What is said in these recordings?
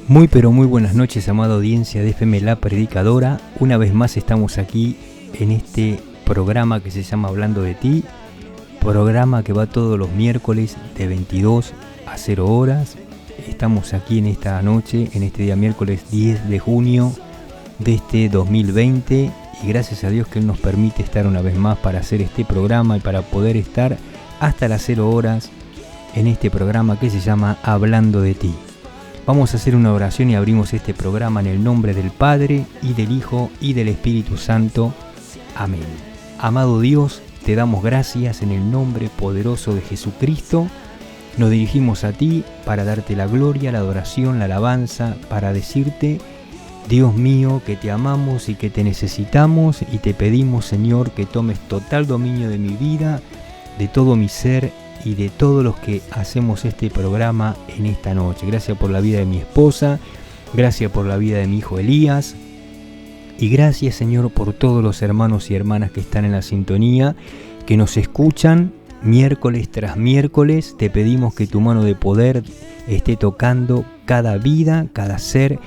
Muy pero muy buenas noches, amada audiencia de FM La Predicadora. Una vez más estamos aquí en este programa que se llama Hablando de Ti, programa que va todos los miércoles de 22 a 0 horas. Estamos aquí en esta noche, en este día miércoles 10 de junio de este 2020, y gracias a Dios que Él nos permite estar una vez más para hacer este programa y para poder estar hasta las 0 horas en este programa que se llama Hablando de Ti. Vamos a hacer una oración y abrimos este programa en el nombre del Padre, y del Hijo, y del Espíritu Santo. Amén. Amado Dios, te damos gracias en el nombre poderoso de Jesucristo. Nos dirigimos a ti para darte la gloria, la adoración, la alabanza, para decirte, Dios mío, que te amamos y que te necesitamos, y te pedimos, Señor, que tomes total dominio de mi vida, de todo mi ser y de todos los que hacemos este programa en esta noche. Gracias por la vida de mi esposa, gracias por la vida de mi hijo Elías, y gracias, Señor, por todos los hermanos y hermanas que están en la sintonía, que nos escuchan miércoles tras miércoles. Te pedimos que tu mano de poder esté tocando cada vida, cada ser,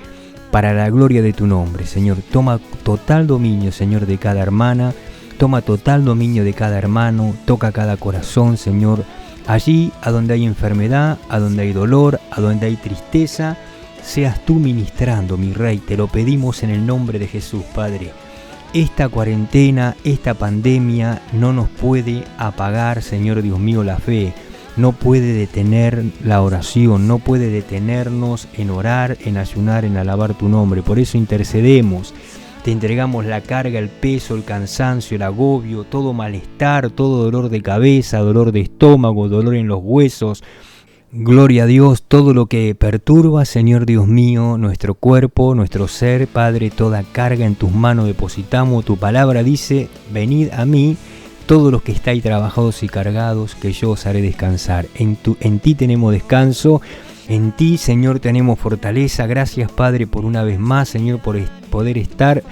para la gloria de tu nombre, Señor. Toma total dominio, Señor, de cada hermana, toma total dominio de cada hermano, toca cada corazón, Señor. Allí, a donde hay enfermedad, a donde hay dolor, a donde hay tristeza, seas tú ministrando, mi Rey. Te lo pedimos en el nombre de Jesús, Padre. Esta cuarentena, esta pandemia no nos puede apagar, Señor Dios mío, la fe. No puede detener la oración, no puede detenernos en orar, en ayunar, en alabar tu nombre. Por eso intercedemos. Te entregamos la carga, el peso, el cansancio, el agobio, todo malestar, todo dolor de cabeza, dolor de estómago, dolor en los huesos. Gloria a Dios, todo lo que perturba, Señor Dios mío, nuestro cuerpo, nuestro ser, Padre, toda carga en tus manos depositamos. Tu palabra dice, venid a mí, todos los que estáis trabajados y cargados, que yo os haré descansar. En ti tenemos descanso. En ti, Señor, tenemos fortaleza. Gracias, Padre, por una vez más, Señor, por poder estar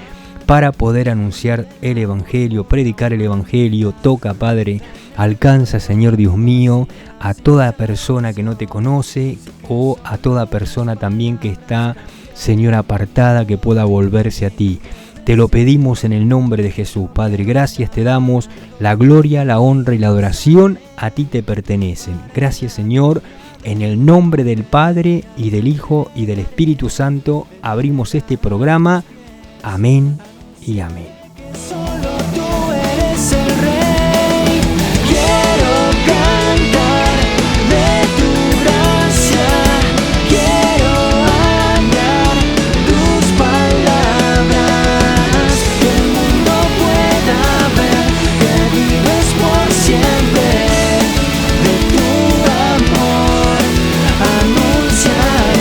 para poder anunciar el Evangelio, predicar el Evangelio. Toca, Padre, alcanza, Señor Dios mío, a toda persona que no te conoce, o a toda persona también que está, Señor, apartada, que pueda volverse a ti. Te lo pedimos en el nombre de Jesús, Padre. Gracias te damos, la gloria, la honra y la adoración a ti te pertenecen. Gracias, Señor. En el nombre del Padre, y del Hijo, y del Espíritu Santo, abrimos este programa. Amén y amén. Solo tú eres el Rey. Quiero cantar de tu gracia. Quiero andar tus palabras. Que el mundo pueda ver que vives por siempre. De tu amor anunciaré.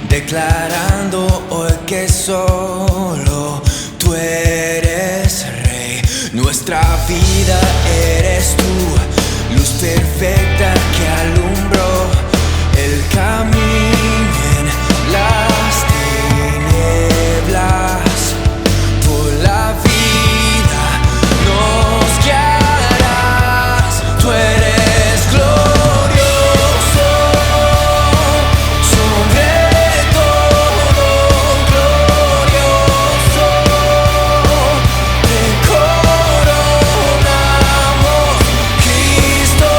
Declarando hoy que solo tú eres Rey. Nuestra vida eres tú, luz perfecta que alumbró el camino en las tinieblas. Por la vida nos guiarás, tú eres glorioso. Te coronamos, Cristo.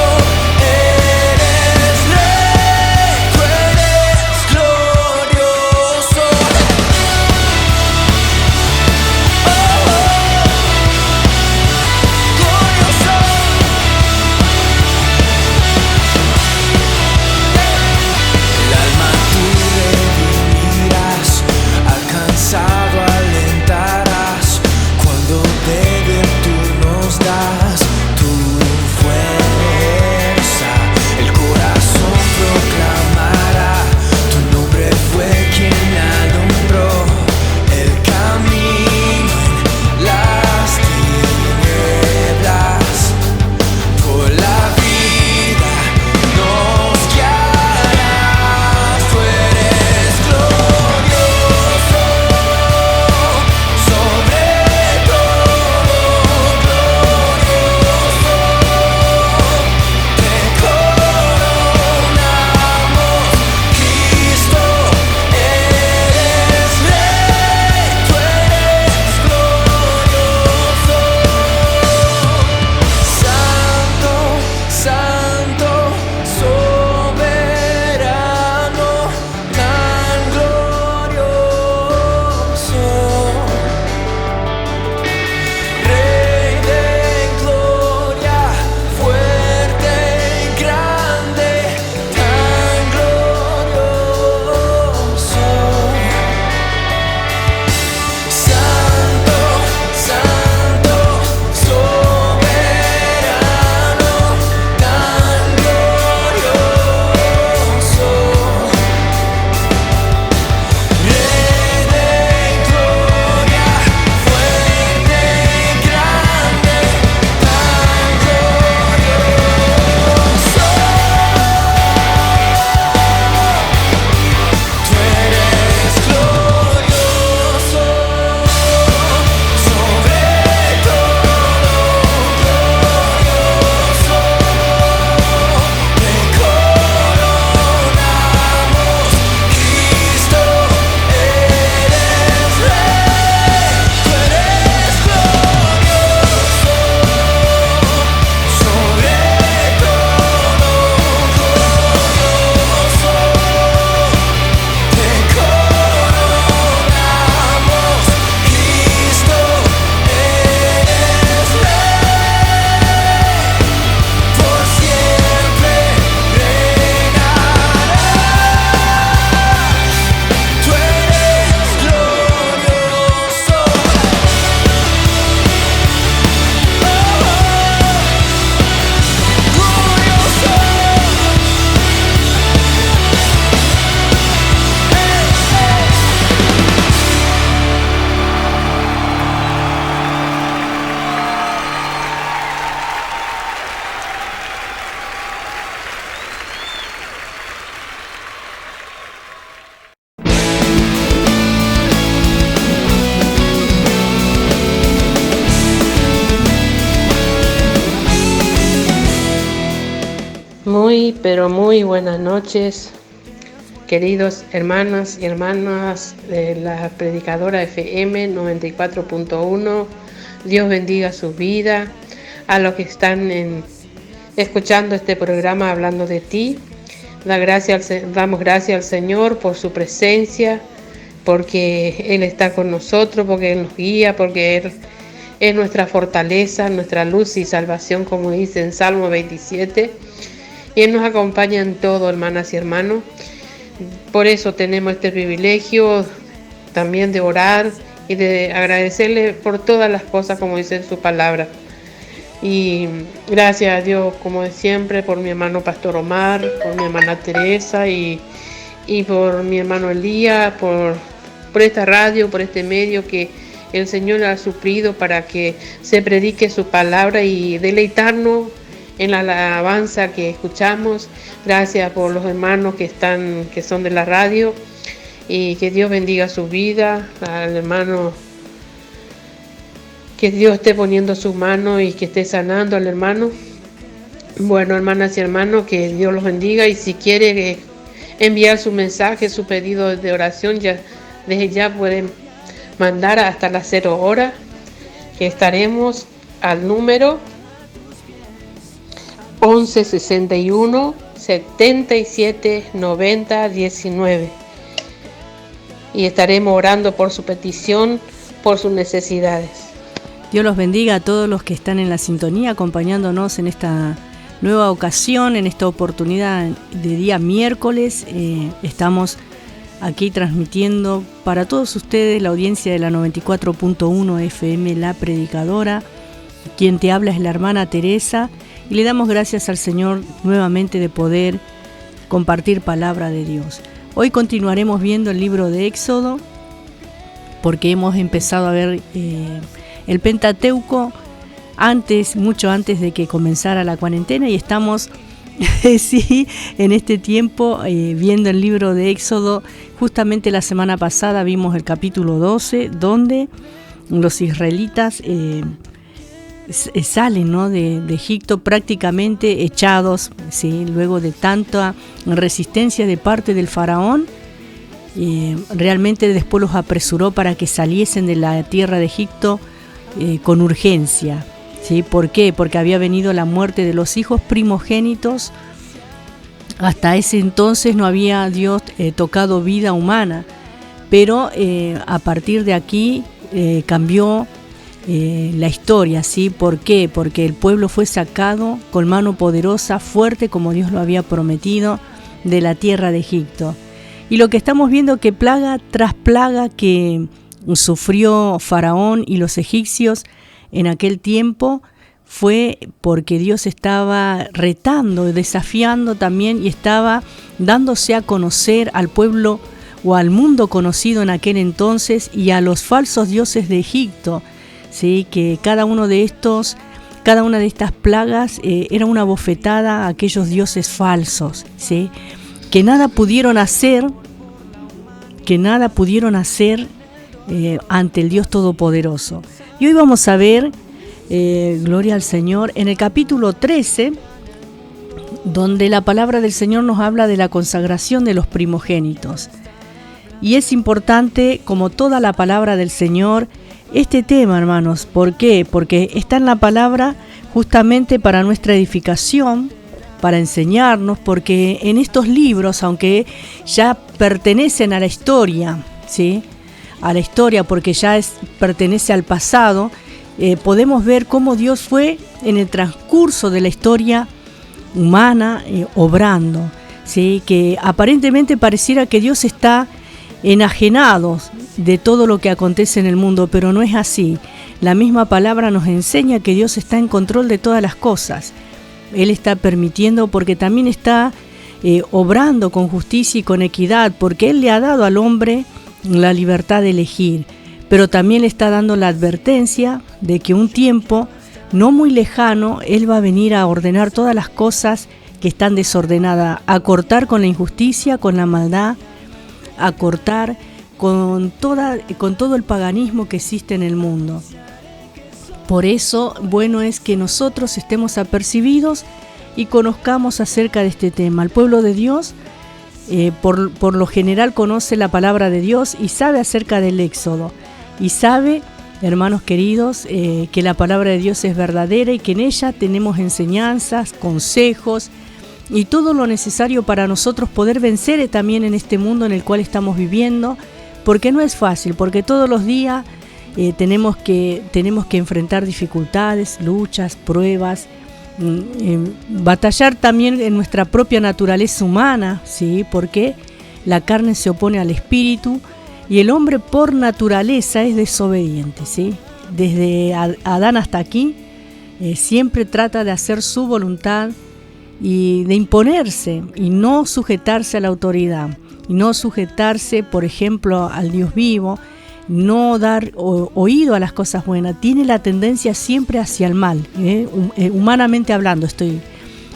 Muy, pero muy buenas noches, queridos hermanos y hermanas de la Predicadora FM 94.1. Dios bendiga su vida. A los que están escuchando este programa Hablando de Ti, damos gracias al Señor por su presencia, porque Él está con nosotros, porque Él nos guía, porque Él es nuestra fortaleza, nuestra luz y salvación, como dice en Salmo 27. Y Él nos acompaña en todo, hermanas y hermanos. Por eso tenemos este privilegio también de orar y de agradecerle por todas las cosas, como dice en su palabra. Y gracias a Dios, como de siempre, por mi hermano Pastor Omar, por mi hermana Teresa y por mi hermano Elías, por esta radio, por este medio que el Señor ha suplido para que se predique su palabra y deleitarnos en la alabanza que escuchamos. Gracias por los hermanos que son de la radio, y que Dios bendiga su vida, al hermano, que Dios esté poniendo su mano y que esté sanando al hermano. Bueno, hermanas y hermanos, que Dios los bendiga, y si quiere enviar su mensaje, su pedido de oración, desde ya pueden mandar hasta las 0 horas, que estaremos al número 11 61 77 90 19, y estaremos orando por su petición, por sus necesidades. Dios los bendiga a todos los que están en la sintonía, acompañándonos en esta nueva ocasión, en esta oportunidad de día miércoles. Estamos aquí transmitiendo para todos ustedes, la audiencia de la 94.1 FM, La Predicadora. Quien te habla es la hermana Teresa, y le damos gracias al Señor nuevamente de poder compartir palabra de Dios. Hoy continuaremos viendo el libro de Éxodo, porque hemos empezado a ver el Pentateuco mucho antes de que comenzara la cuarentena, y estamos sí, en este tiempo viendo el libro de Éxodo. Justamente la semana pasada vimos el capítulo 12, donde los israelitas salen, ¿no?, de Egipto prácticamente echados, ¿sí?, luego de tanta resistencia de parte del faraón. Realmente después los apresuró para que saliesen de la tierra de Egipto con urgencia, ¿sí? ¿Por qué? Porque había venido la muerte de los hijos primogénitos. Hasta ese entonces no había Dios tocado vida humana, pero a partir de aquí cambió la historia, ¿sí? ¿Por qué? Porque el pueblo fue sacado con mano poderosa, fuerte, como Dios lo había prometido, de la tierra de Egipto. Y lo que estamos viendo, que plaga tras plaga que sufrió Faraón y los egipcios en aquel tiempo, fue porque Dios estaba retando, desafiando también, y estaba dándose a conocer al pueblo o al mundo conocido en aquel entonces, y a los falsos dioses de Egipto, ¿sí? Que cada una de estas plagas era una bofetada a aquellos dioses falsos, ¿sí? Que nada pudieron hacer ante el Dios Todopoderoso. Y hoy vamos a ver, gloria al Señor, en el capítulo 13, donde la palabra del Señor nos habla de la consagración de los primogénitos. Y es importante, como toda la palabra del Señor, este tema, hermanos. ¿Por qué? Porque está en la palabra justamente para nuestra edificación, para enseñarnos, porque en estos libros, aunque ya pertenecen a la historia, ¿sí?, a la historia, porque ya pertenece al pasado, podemos ver cómo Dios fue en el transcurso de la historia humana obrando, ¿sí? Que aparentemente pareciera que Dios está enajenado de todo lo que acontece en el mundo, pero no es así. La misma palabra nos enseña que Dios está en control de todas las cosas. Él está permitiendo, porque también está obrando con justicia y con equidad, porque Él le ha dado al hombre la libertad de elegir, pero también le está dando la advertencia de que un tiempo no muy lejano Él va a venir a ordenar todas las cosas que están desordenadas, a cortar con la injusticia, con la maldad, a cortar con todo el paganismo que existe en el mundo. Por eso, bueno es que nosotros estemos apercibidos y conozcamos acerca de este tema. El pueblo de Dios por lo general conoce la palabra de Dios y sabe acerca del Éxodo. Y sabe, hermanos queridos, que la palabra de Dios es verdadera y que en ella tenemos enseñanzas, consejos y todo lo necesario para nosotros poder vencer también en este mundo en el cual estamos viviendo, porque no es fácil, porque todos los días tenemos que enfrentar dificultades, luchas, pruebas, batallar también en nuestra propia naturaleza humana, ¿sí? Porque la carne se opone al espíritu y el hombre por naturaleza es desobediente, ¿sí? Desde Adán hasta aquí siempre trata de hacer su voluntad y de imponerse y no sujetarse a la autoridad, y no sujetarse, por ejemplo, al Dios vivo, no dar oído a las cosas buenas. Tiene la tendencia siempre hacia el mal, humanamente hablando estoy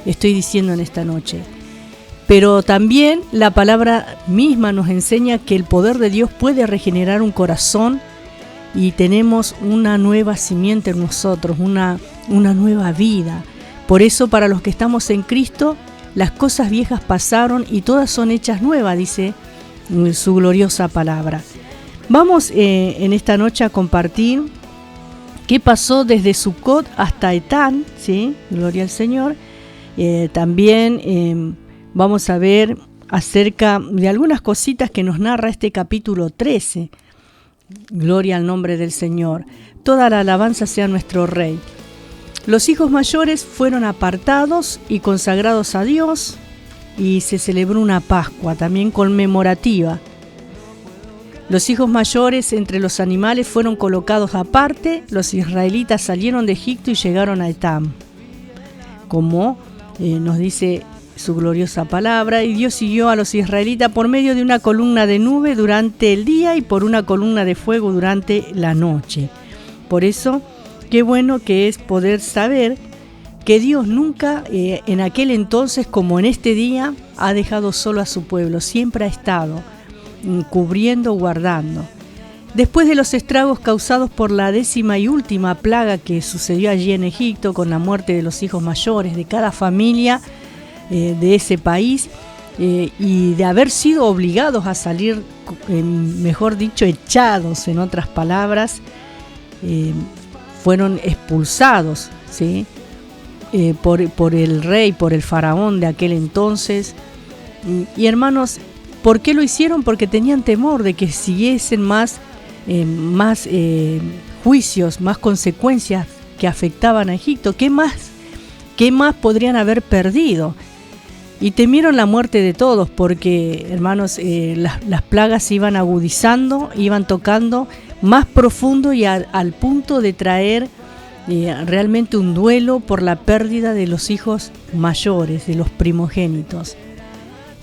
diciendo en esta noche. Pero también la palabra misma nos enseña que el poder de Dios puede regenerar un corazón y tenemos una nueva simiente en nosotros, una nueva vida. Por eso, para los que estamos en Cristo, las cosas viejas pasaron y todas son hechas nuevas, dice su gloriosa palabra. Vamos en esta noche a compartir qué pasó desde Sucot hasta Etán, ¿sí? Gloria al Señor. También vamos a ver acerca de algunas cositas que nos narra este capítulo 13. Gloria al nombre del Señor. Toda la alabanza sea nuestro Rey. Los hijos mayores fueron apartados y consagrados a Dios y se celebró una Pascua también conmemorativa. Los hijos mayores entre los animales fueron colocados aparte. Los israelitas salieron de Egipto y llegaron a Etán, como nos dice su gloriosa palabra. Y Dios siguió a los israelitas por medio de una columna de nube durante el día y por una columna de fuego durante la noche. Por eso, qué bueno que es poder saber que Dios nunca, en aquel entonces como en este día, ha dejado solo a su pueblo. Siempre ha estado cubriendo, guardando. Después de los estragos causados por la 10ª y última plaga que sucedió allí en Egipto, con la muerte de los hijos mayores de cada familia de ese país, y de haber sido obligados a salir, mejor dicho, echados, en otras palabras, fueron expulsados, ¿sí? Por el rey, por el faraón de aquel entonces. Y hermanos, ¿por qué lo hicieron? Porque tenían temor de que siguiesen más juicios, más consecuencias que afectaban a Egipto. ¿Qué más podrían haber perdido? Y temieron la muerte de todos porque, hermanos, las plagas se iban agudizando, iban tocando más profundo y al punto de traer realmente un duelo por la pérdida de los hijos mayores, de los primogénitos,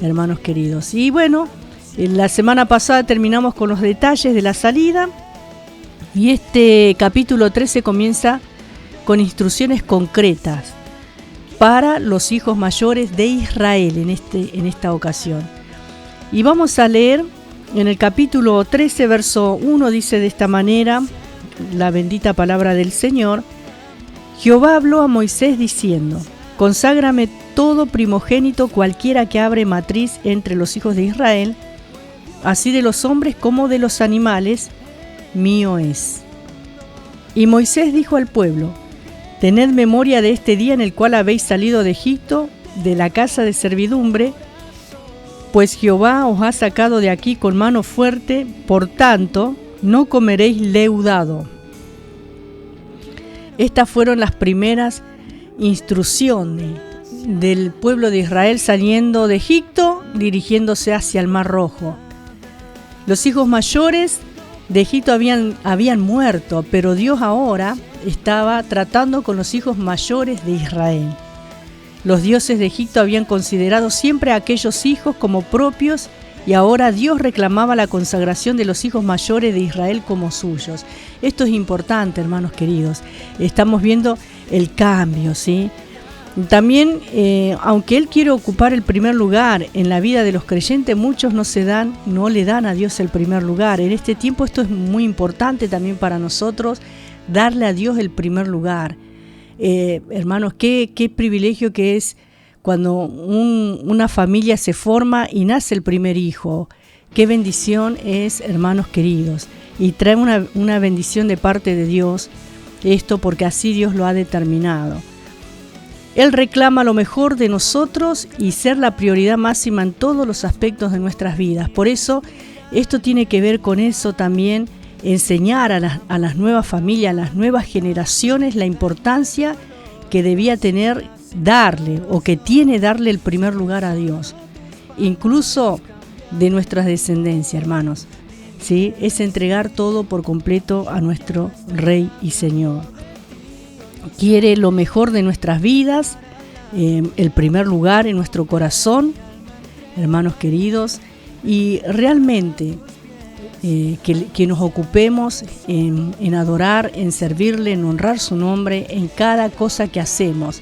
hermanos queridos. Y bueno, la semana pasada terminamos con los detalles de la salida y este capítulo 13 comienza con instrucciones concretas para los hijos mayores de Israel en esta ocasión. Y vamos a leer en el capítulo 13, verso 1, dice de esta manera la bendita palabra del Señor: Jehová habló a Moisés diciendo: Conságrame todo primogénito cualquiera que abre matriz entre los hijos de Israel, así de los hombres como de los animales, mío es. Y Moisés dijo al pueblo: Tened memoria de este día en el cual habéis salido de Egipto, de la casa de servidumbre, pues Jehová os ha sacado de aquí con mano fuerte, por tanto, no comeréis leudado. Estas fueron las primeras instrucciones del pueblo de Israel saliendo de Egipto, dirigiéndose hacia el Mar Rojo. Los hijos mayores de Egipto habían muerto, pero Dios ahora estaba tratando con los hijos mayores de Israel. Los dioses de Egipto habían considerado siempre a aquellos hijos como propios y ahora Dios reclamaba la consagración de los hijos mayores de Israel como suyos. Esto es importante, hermanos queridos. Estamos viendo el cambio, ¿sí? También, aunque Él quiere ocupar el primer lugar en la vida de los creyentes, muchos no le dan a Dios el primer lugar. En este tiempo esto es muy importante también para nosotros, darle a Dios el primer lugar. Hermanos, qué privilegio que es cuando una familia se forma y nace el primer hijo. Qué bendición es, hermanos queridos. Y trae una bendición de parte de Dios, esto porque así Dios lo ha determinado. Él reclama lo mejor de nosotros y ser la prioridad máxima en todos los aspectos de nuestras vidas. Por eso, esto tiene que ver con eso también, enseñar a las nuevas familias, a las nuevas generaciones, la importancia que debía tener darle, o que tiene darle el primer lugar a Dios. Incluso de nuestras descendencias, hermanos. ¿Sí? Es entregar todo por completo a nuestro Rey y Señor. Quiere lo mejor de nuestras vidas, el primer lugar en nuestro corazón, hermanos queridos, y realmente que nos ocupemos en adorar, en servirle, en honrar su nombre en cada cosa que hacemos.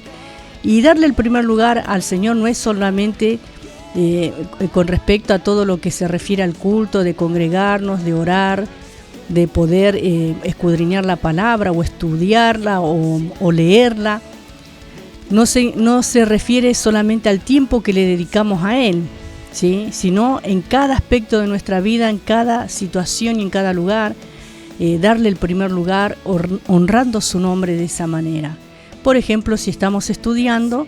Y darle el primer lugar al Señor no es solamente con respecto a todo lo que se refiere al culto, de congregarnos, de orar, de poder escudriñar la palabra o estudiarla o leerla. No se refiere solamente al tiempo que le dedicamos a Él, ¿sí? Sino en cada aspecto de nuestra vida, en cada situación y en cada lugar, darle el primer lugar honrando su nombre de esa manera. Por ejemplo, si estamos estudiando,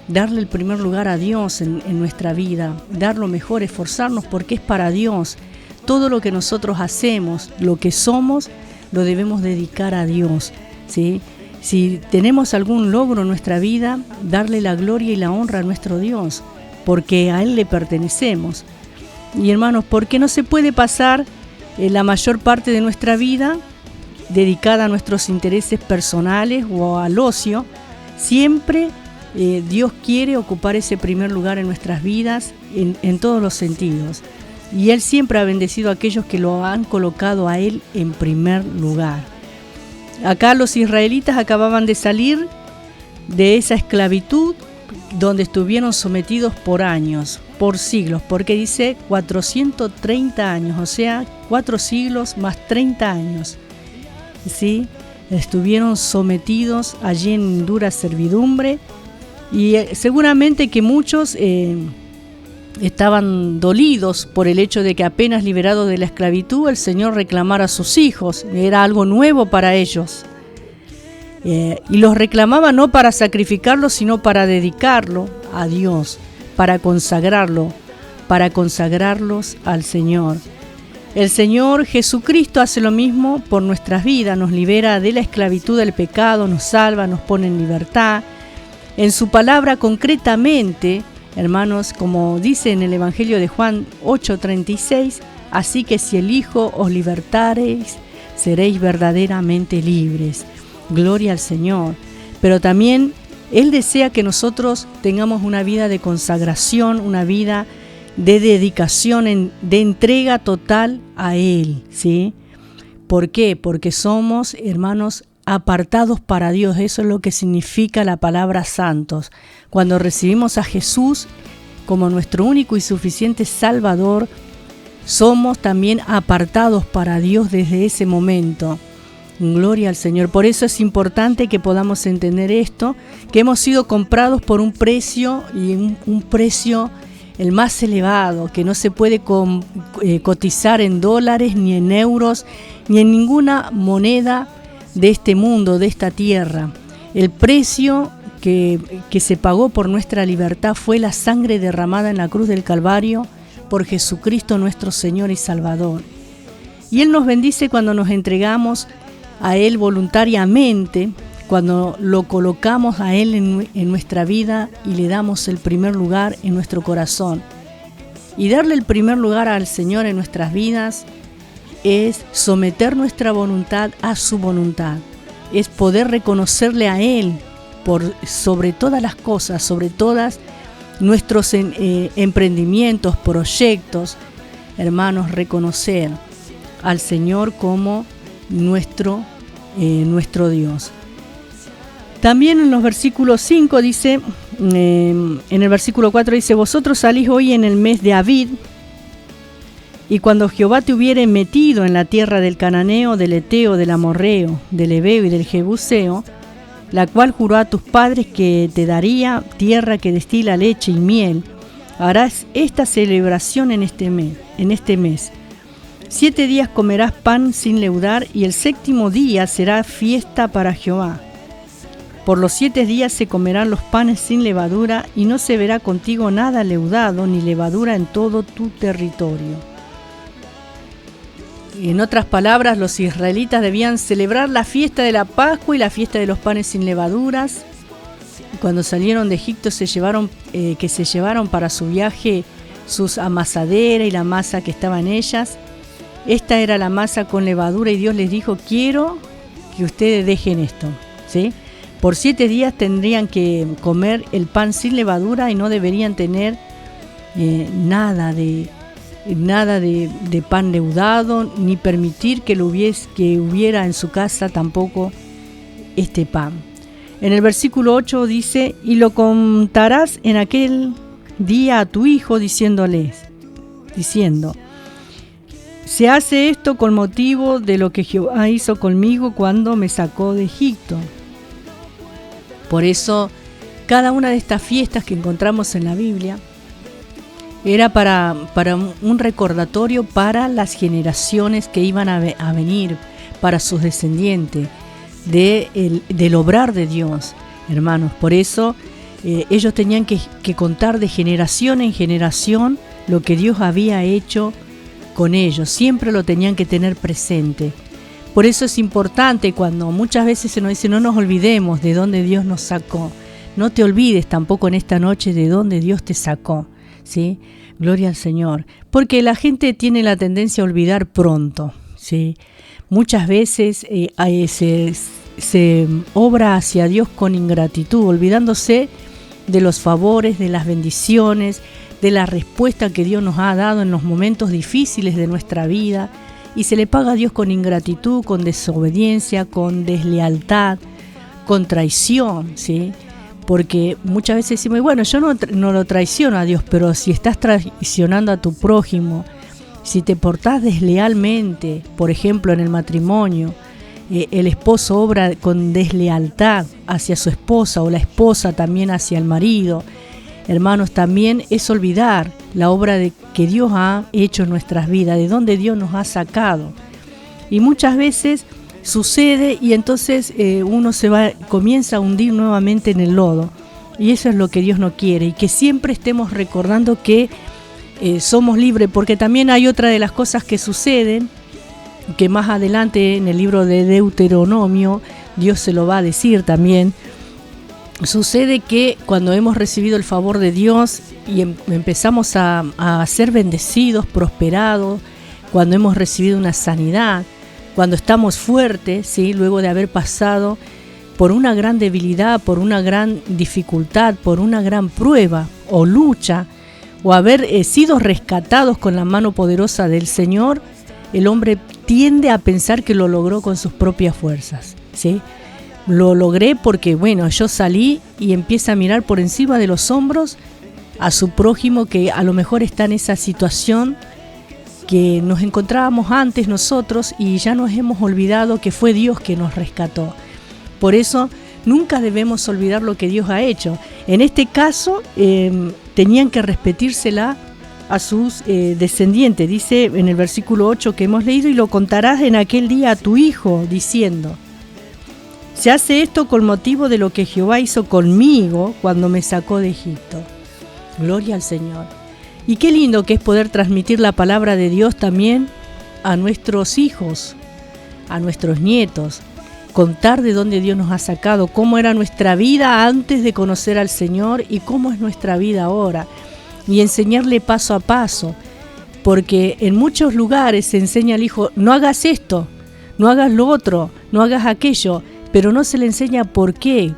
darle el primer lugar a Dios en nuestra vida, dar lo mejor, esforzarnos porque es para Dios. Todo lo que nosotros hacemos, lo que somos, lo debemos dedicar a Dios, ¿sí? Si tenemos algún logro en nuestra vida, darle la gloria y la honra a nuestro Dios, porque a Él le pertenecemos. Y hermanos, ¿por qué no se puede pasar la mayor parte de nuestra vida dedicada a nuestros intereses personales o al ocio? Siempre Dios quiere ocupar ese primer lugar en nuestras vidas en todos los sentidos. Y Él siempre ha bendecido a aquellos que lo han colocado a Él en primer lugar. Acá los israelitas acababan de salir de esa esclavitud donde estuvieron sometidos por años, por siglos, porque dice 430 años, o sea, 4 siglos más 30 años. ¿Sí? Estuvieron sometidos allí en dura servidumbre y seguramente que muchos estaban dolidos por el hecho de que apenas liberados de la esclavitud el Señor reclamara a sus hijos. Era algo nuevo para ellos. Y los reclamaba no para sacrificarlos, sino para dedicarlo a Dios, para consagrarlos al Señor. El Señor Jesucristo hace lo mismo por nuestras vidas, nos libera de la esclavitud del pecado, nos salva, nos pone en libertad. En su palabra concretamente, hermanos, como dice en el Evangelio de Juan 8:36, así que si el Hijo os libertareis, seréis verdaderamente libres. Gloria al Señor. Pero también Él desea que nosotros tengamos una vida de consagración, una vida de dedicación, de entrega total a Él, ¿sí? ¿Por qué? Porque somos, hermanos, apartados para Dios. Eso es lo que significa la palabra santos. Cuando recibimos a Jesús como nuestro único y suficiente Salvador, somos también apartados para Dios desde ese momento. Gloria al Señor. Por eso es importante que podamos entender esto, que hemos sido comprados por un precio, y un precio el más elevado, que no se puede cotizar en dólares, ni en euros, ni en ninguna moneda de este mundo, de esta tierra. El precio que se pagó por nuestra libertad fue la sangre derramada en la cruz del Calvario por Jesucristo nuestro Señor y Salvador. Y Él nos bendice cuando nos entregamos a Él voluntariamente, cuando lo colocamos a Él en nuestra vida y le damos el primer lugar en nuestro corazón. Y darle el primer lugar al Señor en nuestras vidas es someter nuestra voluntad a su voluntad, es poder reconocerle a Él sobre todas las cosas, sobre todas nuestros emprendimientos, proyectos. Hermanos, reconocer al Señor como nuestro Dios. También en los versículos 5 dice, en el versículo 4 dice, vosotros salís hoy en el mes de Abib, y cuando Jehová te hubiere metido en la tierra del Cananeo, del Eteo, del Amorreo, del Ebeo y del Jebuseo, la cual juró a tus padres que te daría, tierra que destila leche y miel. Harás esta celebración en este mes. 7 días comerás pan sin leudar, y el 7º día será fiesta para Jehová. Por los 7 días se comerán los panes sin levadura, y no se verá contigo nada leudado ni levadura en todo tu territorio. En otras palabras, los israelitas debían celebrar la fiesta de la Pascua y la fiesta de los panes sin levaduras. Cuando salieron de Egipto se llevaron para su viaje sus amasaderas y la masa que estaba en ellas. Esta era la masa con levadura, y Dios les dijo: quiero que ustedes dejen esto, ¿sí? Por 7 días tendrían que comer el pan sin levadura y no deberían tener nada de pan leudado, ni permitir que hubiera en su casa tampoco este pan. En el versículo 8 dice: y lo contarás en aquel día a tu hijo, diciendo: se hace esto con motivo de lo que Jehová hizo conmigo cuando me sacó de Egipto. Por eso, cada una de estas fiestas que encontramos en la Biblia era para un recordatorio para las generaciones que iban a venir, para sus descendientes, del obrar de Dios, hermanos. Por eso ellos tenían que contar de generación en generación lo que Dios había hecho con ellos. Siempre lo tenían que tener presente. Por eso es importante, cuando muchas veces se nos dice: no nos olvidemos de dónde Dios nos sacó. No te olvides tampoco en esta noche de dónde Dios te sacó, ¿sí? Gloria al Señor. Porque la gente tiene la tendencia a olvidar pronto, ¿sí? Muchas veces se obra hacia Dios con ingratitud, olvidándose de los favores, de las bendiciones, de la respuesta que Dios nos ha dado en los momentos difíciles de nuestra vida. Y se le paga a Dios con ingratitud, con desobediencia, con deslealtad, con traición, ¿sí? Porque muchas veces decimos: bueno, yo no lo traiciono a Dios, pero si estás traicionando a tu prójimo, si te portás deslealmente, por ejemplo en el matrimonio, el esposo obra con deslealtad hacia su esposa, o la esposa también hacia el marido, hermanos, también es olvidar la obra que Dios ha hecho en nuestras vidas, de donde Dios nos ha sacado. Y muchas veces sucede, y entonces uno comienza a hundir nuevamente en el lodo, y eso es lo que Dios no quiere, y que siempre estemos recordando que somos libres, porque también hay otra de las cosas que suceden, que más adelante en el libro de Deuteronomio Dios se lo va a decir también. Sucede que cuando hemos recibido el favor de Dios y empezamos a ser bendecidos, prosperados, cuando hemos recibido una sanidad, cuando estamos fuertes, ¿sí? Luego de haber pasado por una gran debilidad, por una gran dificultad, por una gran prueba o lucha, o haber sido rescatados con la mano poderosa del Señor, el hombre tiende a pensar que lo logró con sus propias fuerzas, ¿sí? Lo logré porque, bueno, yo salí, y empieza a mirar por encima de los hombros a su prójimo que a lo mejor está en esa situación que nos encontrábamos antes nosotros, y ya nos hemos olvidado que fue Dios que nos rescató. Por eso nunca debemos olvidar lo que Dios ha hecho. En este caso tenían que repetírsela a sus descendientes. Dice en el versículo 8 que hemos leído: y lo contarás en aquel día a tu hijo, diciendo: se hace esto con motivo de lo que Jehová hizo conmigo cuando me sacó de Egipto. Gloria al Señor. Y qué lindo que es poder transmitir la palabra de Dios también a nuestros hijos, a nuestros nietos. Contar de dónde Dios nos ha sacado, cómo era nuestra vida antes de conocer al Señor y cómo es nuestra vida ahora. Y enseñarle paso a paso. Porque en muchos lugares se enseña al hijo: no hagas esto, no hagas lo otro, no hagas aquello. Pero no se le enseña por qué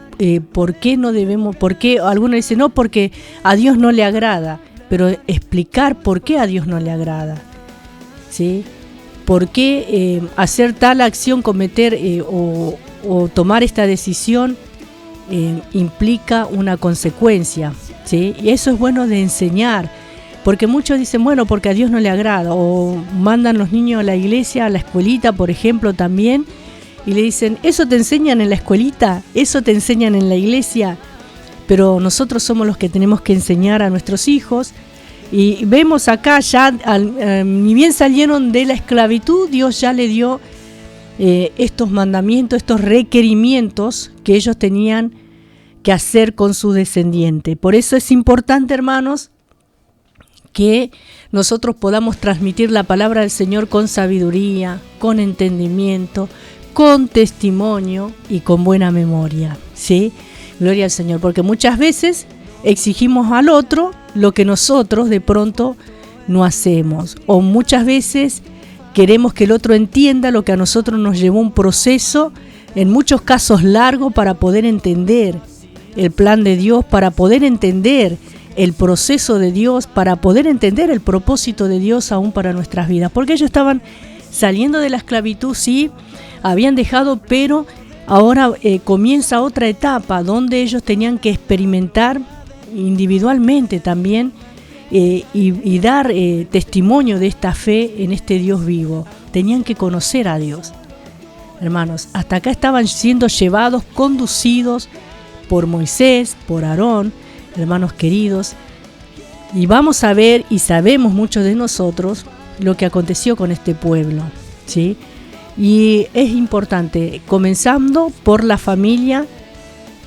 no debemos, por qué. Algunos dicen: no, porque a Dios no le agrada. Pero explicar por qué a Dios no le agrada, ¿sí? ¿Por qué hacer tal acción, cometer o tomar esta decisión implica una consecuencia, ¿sí? Y eso es bueno de enseñar, porque muchos dicen: bueno, porque a Dios no le agrada, o mandan los niños a la iglesia, a la escuelita, por ejemplo, también, y le dicen, ¿eso te enseñan en la escuelita? ¿Eso te enseñan en la iglesia? Pero nosotros somos los que tenemos que enseñar a nuestros hijos. Y vemos acá ya, ni bien salieron de la esclavitud, Dios ya le dio estos mandamientos, estos requerimientos que ellos tenían que hacer con su descendiente. Por eso es importante, hermanos, que nosotros podamos transmitir la palabra del Señor con sabiduría, con entendimiento, con testimonio y con buena memoria, ¿sí? Gloria al Señor, porque muchas veces exigimos al otro lo que nosotros de pronto no hacemos, o muchas veces queremos que el otro entienda lo que a nosotros nos llevó un proceso, en muchos casos largo, para poder entender el plan de Dios, para poder entender el proceso de Dios, para poder entender el propósito de Dios aún para nuestras vidas, porque ellos estaban saliendo de la esclavitud, sí, habían dejado, pero ahora comienza otra etapa donde ellos tenían que experimentar individualmente también y dar testimonio de esta fe en este Dios vivo. Tenían que conocer a Dios. Hermanos, hasta acá estaban siendo llevados, conducidos por Moisés, por Aarón, hermanos queridos, y vamos a ver y sabemos muchos de nosotros lo que aconteció con este pueblo, ¿sí? Y es importante, comenzando por la familia,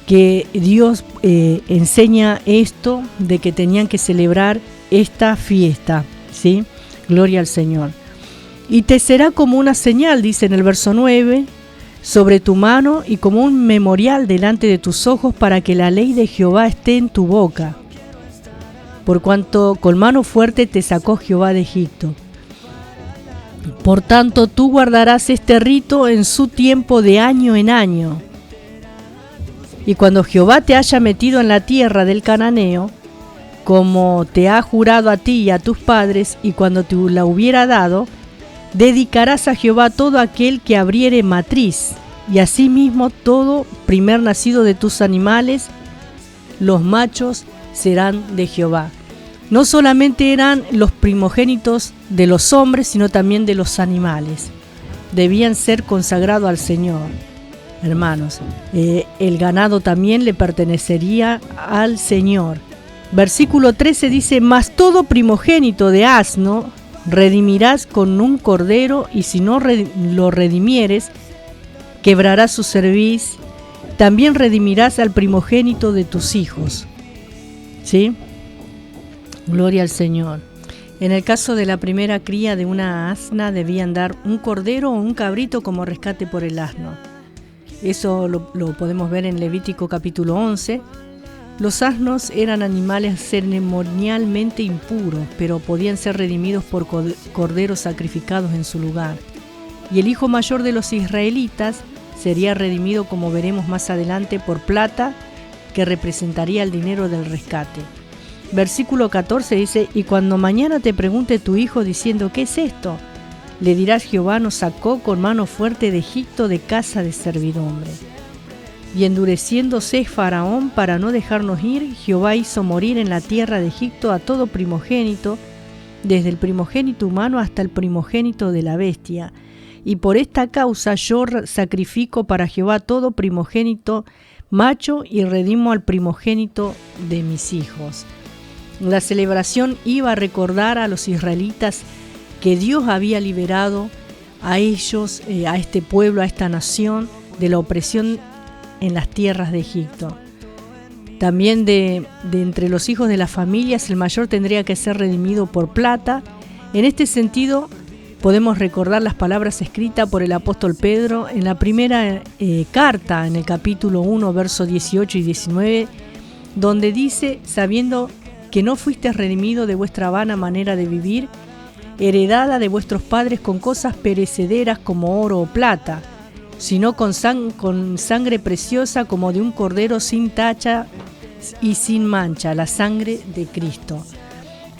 que Dios enseña esto de que tenían que celebrar esta fiesta, ¿sí? Gloria al Señor. Y te será como una señal, dice en el verso 9, sobre tu mano y como un memorial delante de tus ojos, para que la ley de Jehová esté en tu boca. Por cuanto con mano fuerte te sacó Jehová de Egipto. Por tanto, tú guardarás este rito en su tiempo de año en año. Y cuando Jehová te haya metido en la tierra del cananeo, como te ha jurado a ti y a tus padres, y cuando te la hubiera dado, dedicarás a Jehová todo aquel que abriere matriz, y asimismo todo primer nacido de tus animales, los machos serán de Jehová. No solamente eran los primogénitos de los hombres, sino también de los animales. Debían ser consagrados al Señor. Hermanos, el ganado también le pertenecería al Señor. Versículo 13 dice, mas todo primogénito de asno redimirás con un cordero, y si no lo redimieres, quebrarás su cerviz. También redimirás al primogénito de tus hijos. ¿Sí? Gloria al Señor. En el caso de la primera cría de una asna, debían dar un cordero o un cabrito como rescate por el asno. Eso lo podemos ver en Levítico capítulo 11. Los asnos eran animales ceremonialmente impuros, pero podían ser redimidos por corderos sacrificados en su lugar. Y el hijo mayor de los israelitas sería redimido, como veremos más adelante, por plata, que representaría el dinero del rescate. Versículo 14 dice, y cuando mañana te pregunte tu hijo diciendo, ¿qué es esto? Le dirás, Jehová nos sacó con mano fuerte de Egipto, de casa de servidumbre. Y endureciéndose Faraón para no dejarnos ir, Jehová hizo morir en la tierra de Egipto a todo primogénito, desde el primogénito humano hasta el primogénito de la bestia. Y por esta causa yo sacrifico para Jehová todo primogénito macho y redimo al primogénito de mis hijos. La celebración iba a recordar a los israelitas que Dios había liberado a ellos, a este pueblo, a esta nación, de la opresión en las tierras de Egipto. También de entre los hijos de las familias, el mayor tendría que ser redimido por plata. En este sentido, podemos recordar las palabras escritas por el apóstol Pedro en la primera carta, en el capítulo 1, versos 18 y 19, donde dice, sabiendo que no fuisteis redimido de vuestra vana manera de vivir, heredada de vuestros padres con cosas perecederas como oro o plata, sino con sangre preciosa como de un cordero sin tacha y sin mancha, la sangre de Cristo.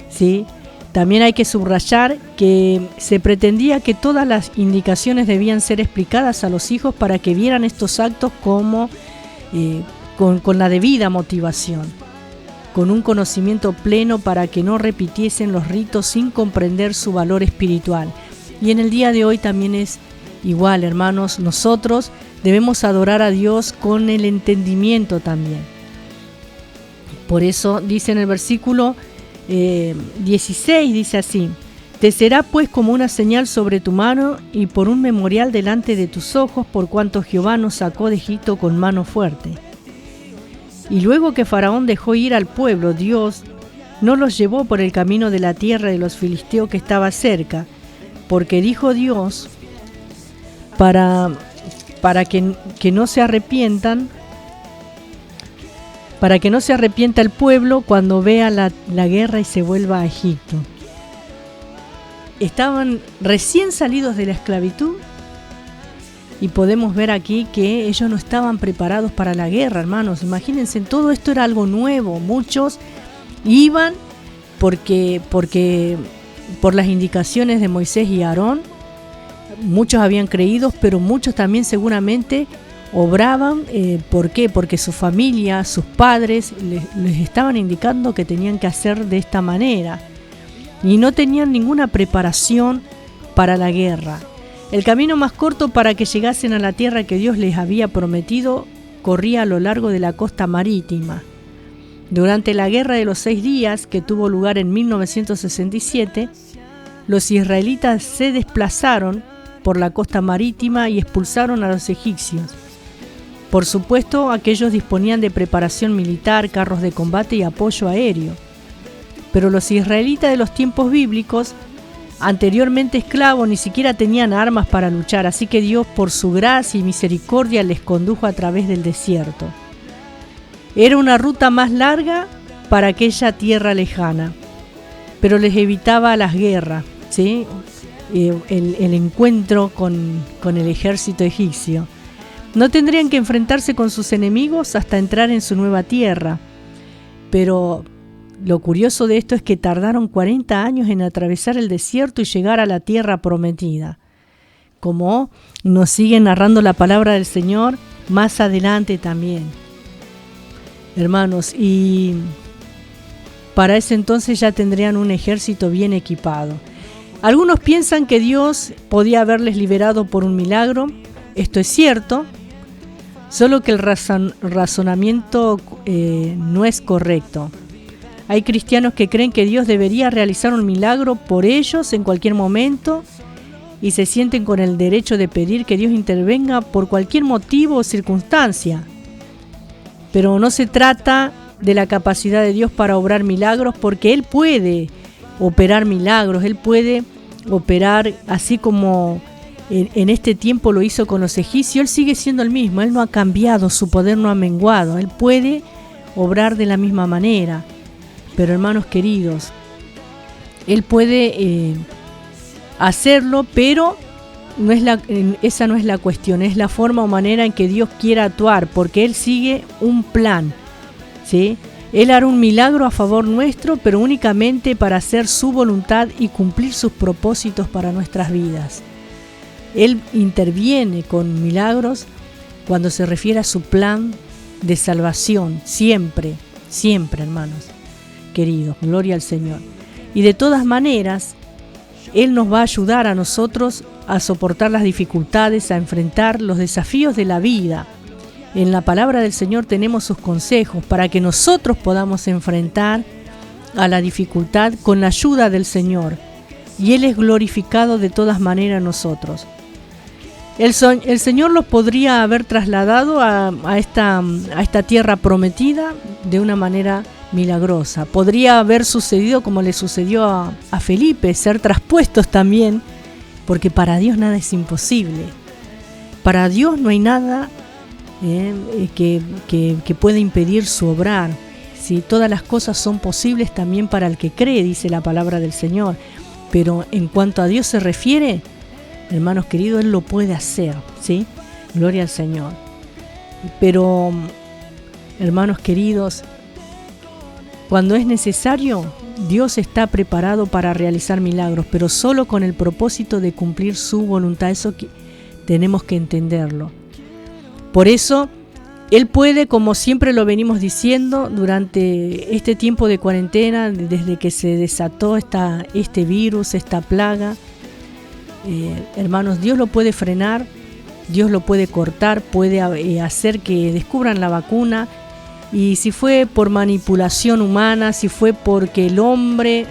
¿Sí? También hay que subrayar que se pretendía que todas las indicaciones debían ser explicadas a los hijos para que vieran estos actos como con la debida motivación, con un conocimiento pleno para que no repitiesen los ritos sin comprender su valor espiritual. Y en el día de hoy también es Igual, hermanos, nosotros debemos adorar a Dios con el entendimiento también. Por eso dice en el versículo 16, dice así: te será pues como una señal sobre tu mano y por un memorial delante de tus ojos, por cuanto Jehová nos sacó de Egipto con mano fuerte. Y luego que Faraón dejó ir al pueblo, Dios no los llevó por el camino de la tierra de los filisteos que estaba cerca, porque dijo Dios, para que no se arrepientan, para que no se arrepienta el pueblo cuando vea la guerra y se vuelva a Egipto. Estaban recién salidos de la esclavitud y podemos ver aquí que ellos no estaban preparados para la guerra, hermanos. Imagínense, todo esto era algo nuevo. Muchos iban porque por las indicaciones de Moisés y Aarón, muchos habían creído, pero muchos también seguramente obraban. ¿Por qué? Porque su familia, sus padres les estaban indicando que tenían que hacer de esta manera y no tenían ninguna preparación para la guerra. El camino más corto para que llegasen a la tierra que Dios les había prometido corría a lo largo de la costa marítima. Durante la Guerra de los 6 días, que tuvo lugar en 1967, los israelitas se desplazaron por la costa marítima y expulsaron a los egipcios. Por supuesto, aquellos disponían de preparación militar, carros de combate y apoyo aéreo. Pero los israelitas de los tiempos bíblicos, anteriormente esclavos, ni siquiera tenían armas para luchar, así que Dios, por su gracia y misericordia, les condujo a través del desierto. Era una ruta más larga para aquella tierra lejana, pero les evitaba las guerras, ¿sí? El encuentro con el ejército egipcio. No tendrían que enfrentarse con sus enemigos hasta entrar en su nueva tierra, pero lo curioso de esto es que tardaron 40 años en atravesar el desierto y llegar a la tierra prometida, como nos sigue narrando la palabra del Señor más adelante también. Hermanos, y para ese entonces ya tendrían un ejército bien equipado. Algunos piensan que Dios podía haberles liberado por un milagro. Esto es cierto, solo que el razonamiento no es correcto. Hay cristianos que creen que Dios debería realizar un milagro por ellos en cualquier momento y se sienten con el derecho de pedir que Dios intervenga por cualquier motivo o circunstancia. Pero no se trata de la capacidad de Dios para obrar milagros, porque Él puede operar milagros, Él puede operar así como en este tiempo lo hizo con los egipcios. Él sigue siendo el mismo, Él no ha cambiado, su poder no ha menguado, Él puede obrar de la misma manera. Pero hermanos queridos, Él puede hacerlo, pero esa no es la cuestión, es la forma o manera en que Dios quiera actuar, porque Él sigue un plan, ¿sí? Él hará un milagro a favor nuestro, pero únicamente para hacer su voluntad y cumplir sus propósitos para nuestras vidas. Él interviene con milagros cuando se refiere a su plan de salvación, siempre, siempre, hermanos queridos, gloria al Señor. Y de todas maneras, Él nos va a ayudar a nosotros a soportar las dificultades, a enfrentar los desafíos de la vida. En la palabra del Señor tenemos sus consejos para que nosotros podamos enfrentar a la dificultad con la ayuda del Señor. Y Él es glorificado de todas maneras en nosotros. El Señor los podría haber trasladado a esta tierra prometida de una manera milagrosa. Podría haber sucedido como le sucedió a Felipe, ser traspuestos también, porque para Dios nada es imposible. Para Dios no hay nada que pueda impedir su obrar. ¿Sí? Todas las cosas son posibles también para el que cree, dice la palabra del Señor. Pero en cuanto a Dios se refiere, hermanos queridos, Él lo puede hacer, ¿sí? Gloria al Señor. Pero, hermanos queridos, cuando es necesario, Dios está preparado para realizar milagros, pero solo con el propósito de cumplir su voluntad. Eso tenemos que entenderlo. Por eso, Él puede, como siempre lo venimos diciendo, durante este tiempo de cuarentena, desde que se desató este virus, esta plaga, hermanos, Dios lo puede frenar, Dios lo puede cortar, puede hacer que descubran la vacuna. Y si fue por manipulación humana, si fue porque el hombre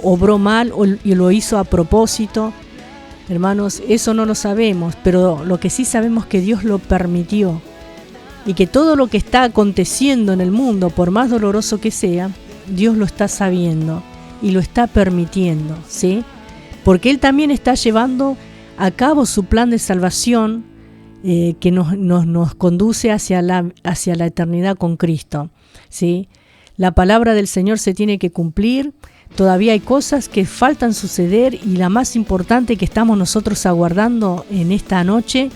obró mal y lo hizo a propósito, hermanos, eso no lo sabemos, pero lo que sí sabemos es que Dios lo permitió y que todo lo que está aconteciendo en el mundo, por más doloroso que sea, Dios lo está sabiendo y lo está permitiendo, ¿sí? Porque Él también está llevando a cabo su plan de salvación que nos conduce hacia la eternidad con Cristo, ¿sí? La palabra del Señor se tiene que cumplir. Todavía hay cosas que faltan suceder y la más importante que estamos nosotros aguardando en esta noche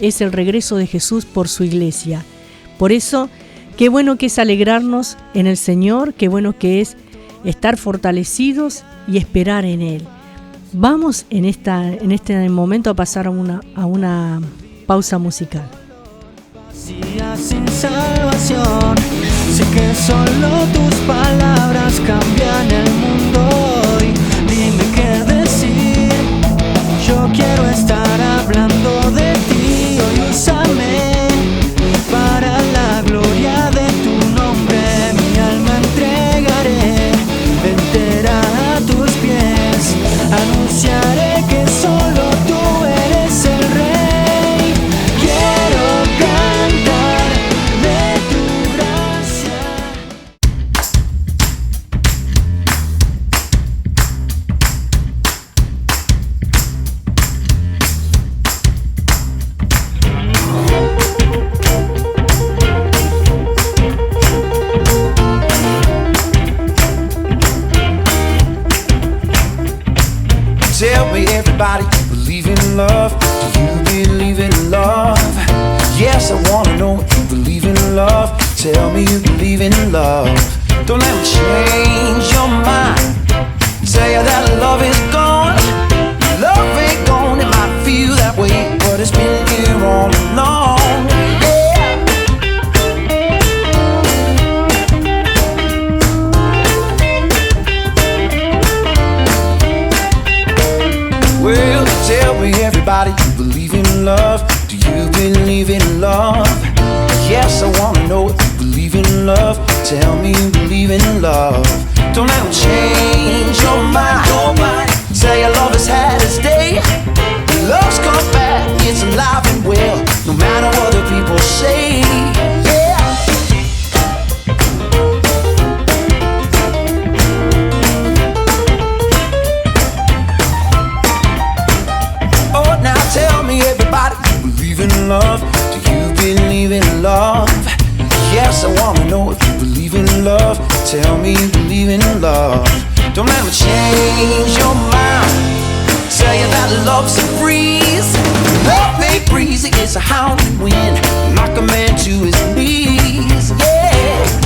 es el regreso de Jesús por su iglesia. Por eso, qué bueno que es alegrarnos en el Señor, qué bueno que es estar fortalecidos y esperar en Él. Vamos en este momento a pasar a una pausa musical. Sin salvación, sé que solo tus palabras cambian el mundo hoy. Dime qué decir, yo quiero estar hablando de ti. Hoy úsame para la gloria de tu nombre. Mi alma entregaré entera a tus pies. Anunciaré que solo tú eres el Rey. Quiero cantar de tu gracia. Tell me, everybody, you believe in love? Do you believe in love? Yes, I wanna know if you believe in love. Tell me you believe in love. Don't let me change your mind. Tell you that love is gone. Love ain't gone. It might feel that way, but it's been here all along. Well, tell me, everybody, you believe in love? Do you believe in love? Yes, I wanna know if you believe in love. Tell me you believe in love. Don't let them change your mind. Tell you love has had its day. Love's come back, it's alive and well, no matter what the people say. Tell me, everybody, you believe in love? Do you believe in love? Yes, I wanna know if you believe in love. Tell me you believe in love. Don't let me change your mind. Tell you that love's a breeze. Love ain't breezy, it's a howling wind. Knock a man to his knees, yeah.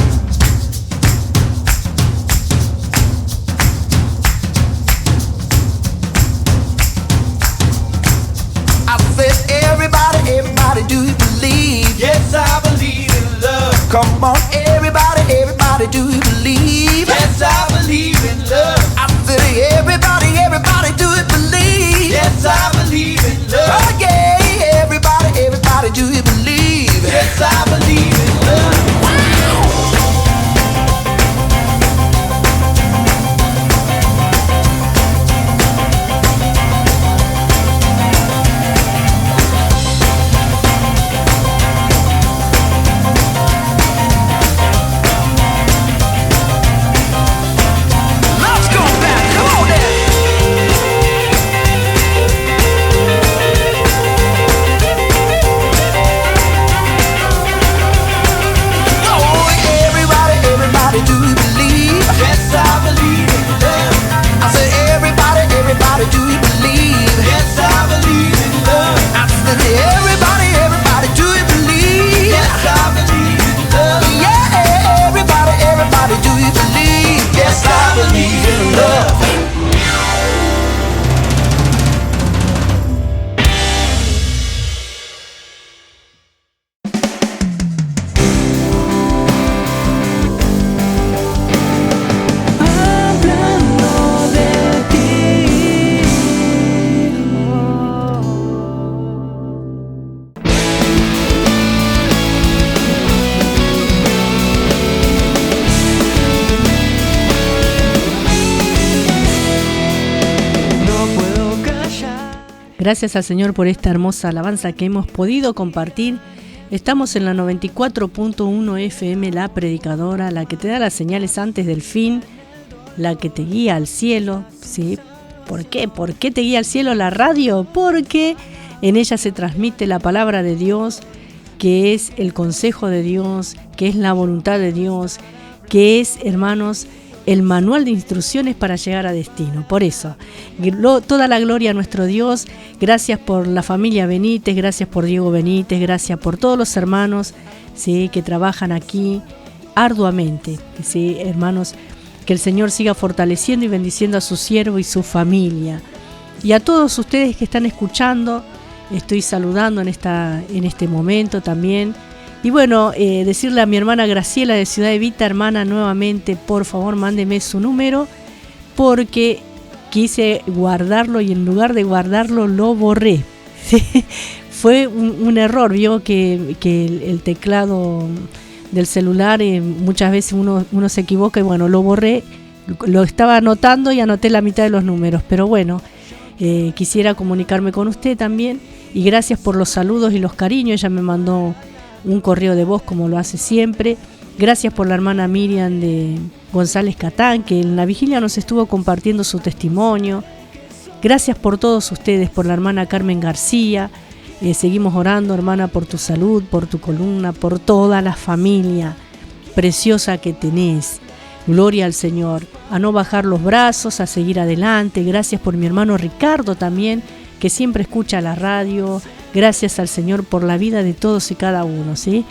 Everybody, do you believe? Yes, I believe in love. Come on, everybody, do you believe? Yes, I believe in love. I said, everybody, do you believe? Yes, I believe in love. Oh yeah, everybody, do you believe? Yes, I believe in love. Gracias al Señor por esta hermosa alabanza que hemos podido compartir. Estamos en la 94.1 FM, La Predicadora, la que te da las señales antes del fin, la que te guía al cielo, ¿sí? ¿Por qué? ¿Por qué te guía al cielo la radio? Porque en ella se transmite la palabra de Dios, que es el consejo de Dios, que es la voluntad de Dios, que es, hermanos, el manual de instrucciones para llegar a destino. Por eso, toda la gloria a nuestro Dios. Gracias por la familia Benítez, gracias por Diego Benítez, gracias por todos los hermanos, ¿sí?, que trabajan aquí arduamente, ¿sí?, hermanos. Que el Señor siga fortaleciendo y bendiciendo a su siervo y su familia. Y a todos ustedes que están escuchando, estoy saludando en este momento también. Y bueno, decirle a mi hermana Graciela de Ciudad Evita, hermana, nuevamente, por favor, mándeme su número, porque quise guardarlo y en lugar de guardarlo lo borré. Fue un error, vio que el teclado del celular, muchas veces uno se equivoca y bueno, lo borré, lo estaba anotando y anoté la mitad de los números, pero bueno, quisiera comunicarme con usted también y gracias por los saludos y los cariños. Ella me mandó un correo de voz como lo hace siempre. Gracias por la hermana Miriam de González Catán, que en la vigilia nos estuvo compartiendo su testimonio. Gracias por todos ustedes, por la hermana Carmen García. Seguimos orando, hermana, por tu salud, por tu columna, por toda la familia preciosa que tenés. Gloria al Señor, a no bajar los brazos, a seguir adelante. Gracias por mi hermano Ricardo también, que siempre escucha la radio. Gracias al Señor por la vida de todos y cada uno, ¿sí?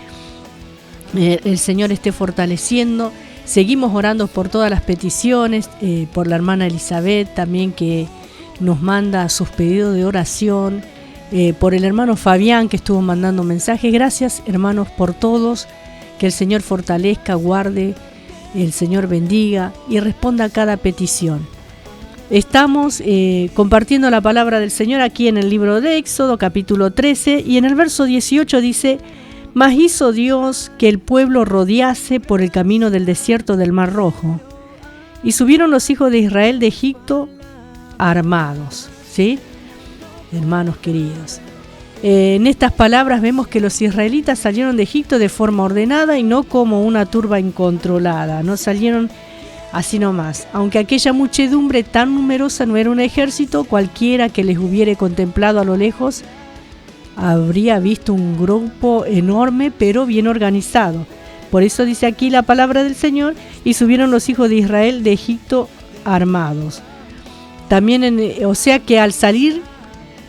El Señor esté fortaleciendo. Seguimos orando por todas las peticiones, por la hermana Elizabeth también, que nos manda sus pedidos de oración, por el hermano Fabián, que estuvo mandando mensajes. Gracias, hermanos, por todos. Que el Señor fortalezca, guarde, el Señor bendiga y responda a cada petición. Estamos compartiendo la palabra del Señor aquí en el libro de Éxodo, capítulo 13, y en el verso 18 dice: Mas hizo Dios que el pueblo rodease por el camino del desierto del Mar Rojo, y subieron los hijos de Israel de Egipto armados, ¿sí? Hermanos queridos, en estas palabras vemos que los israelitas salieron de Egipto de forma ordenada y no como una turba incontrolada. No salieron así nomás. Aunque aquella muchedumbre tan numerosa no era un ejército, cualquiera que les hubiere contemplado a lo lejos habría visto un grupo enorme pero bien organizado. Por eso dice aquí la palabra del Señor: y subieron los hijos de Israel de Egipto armados. También o sea que al salir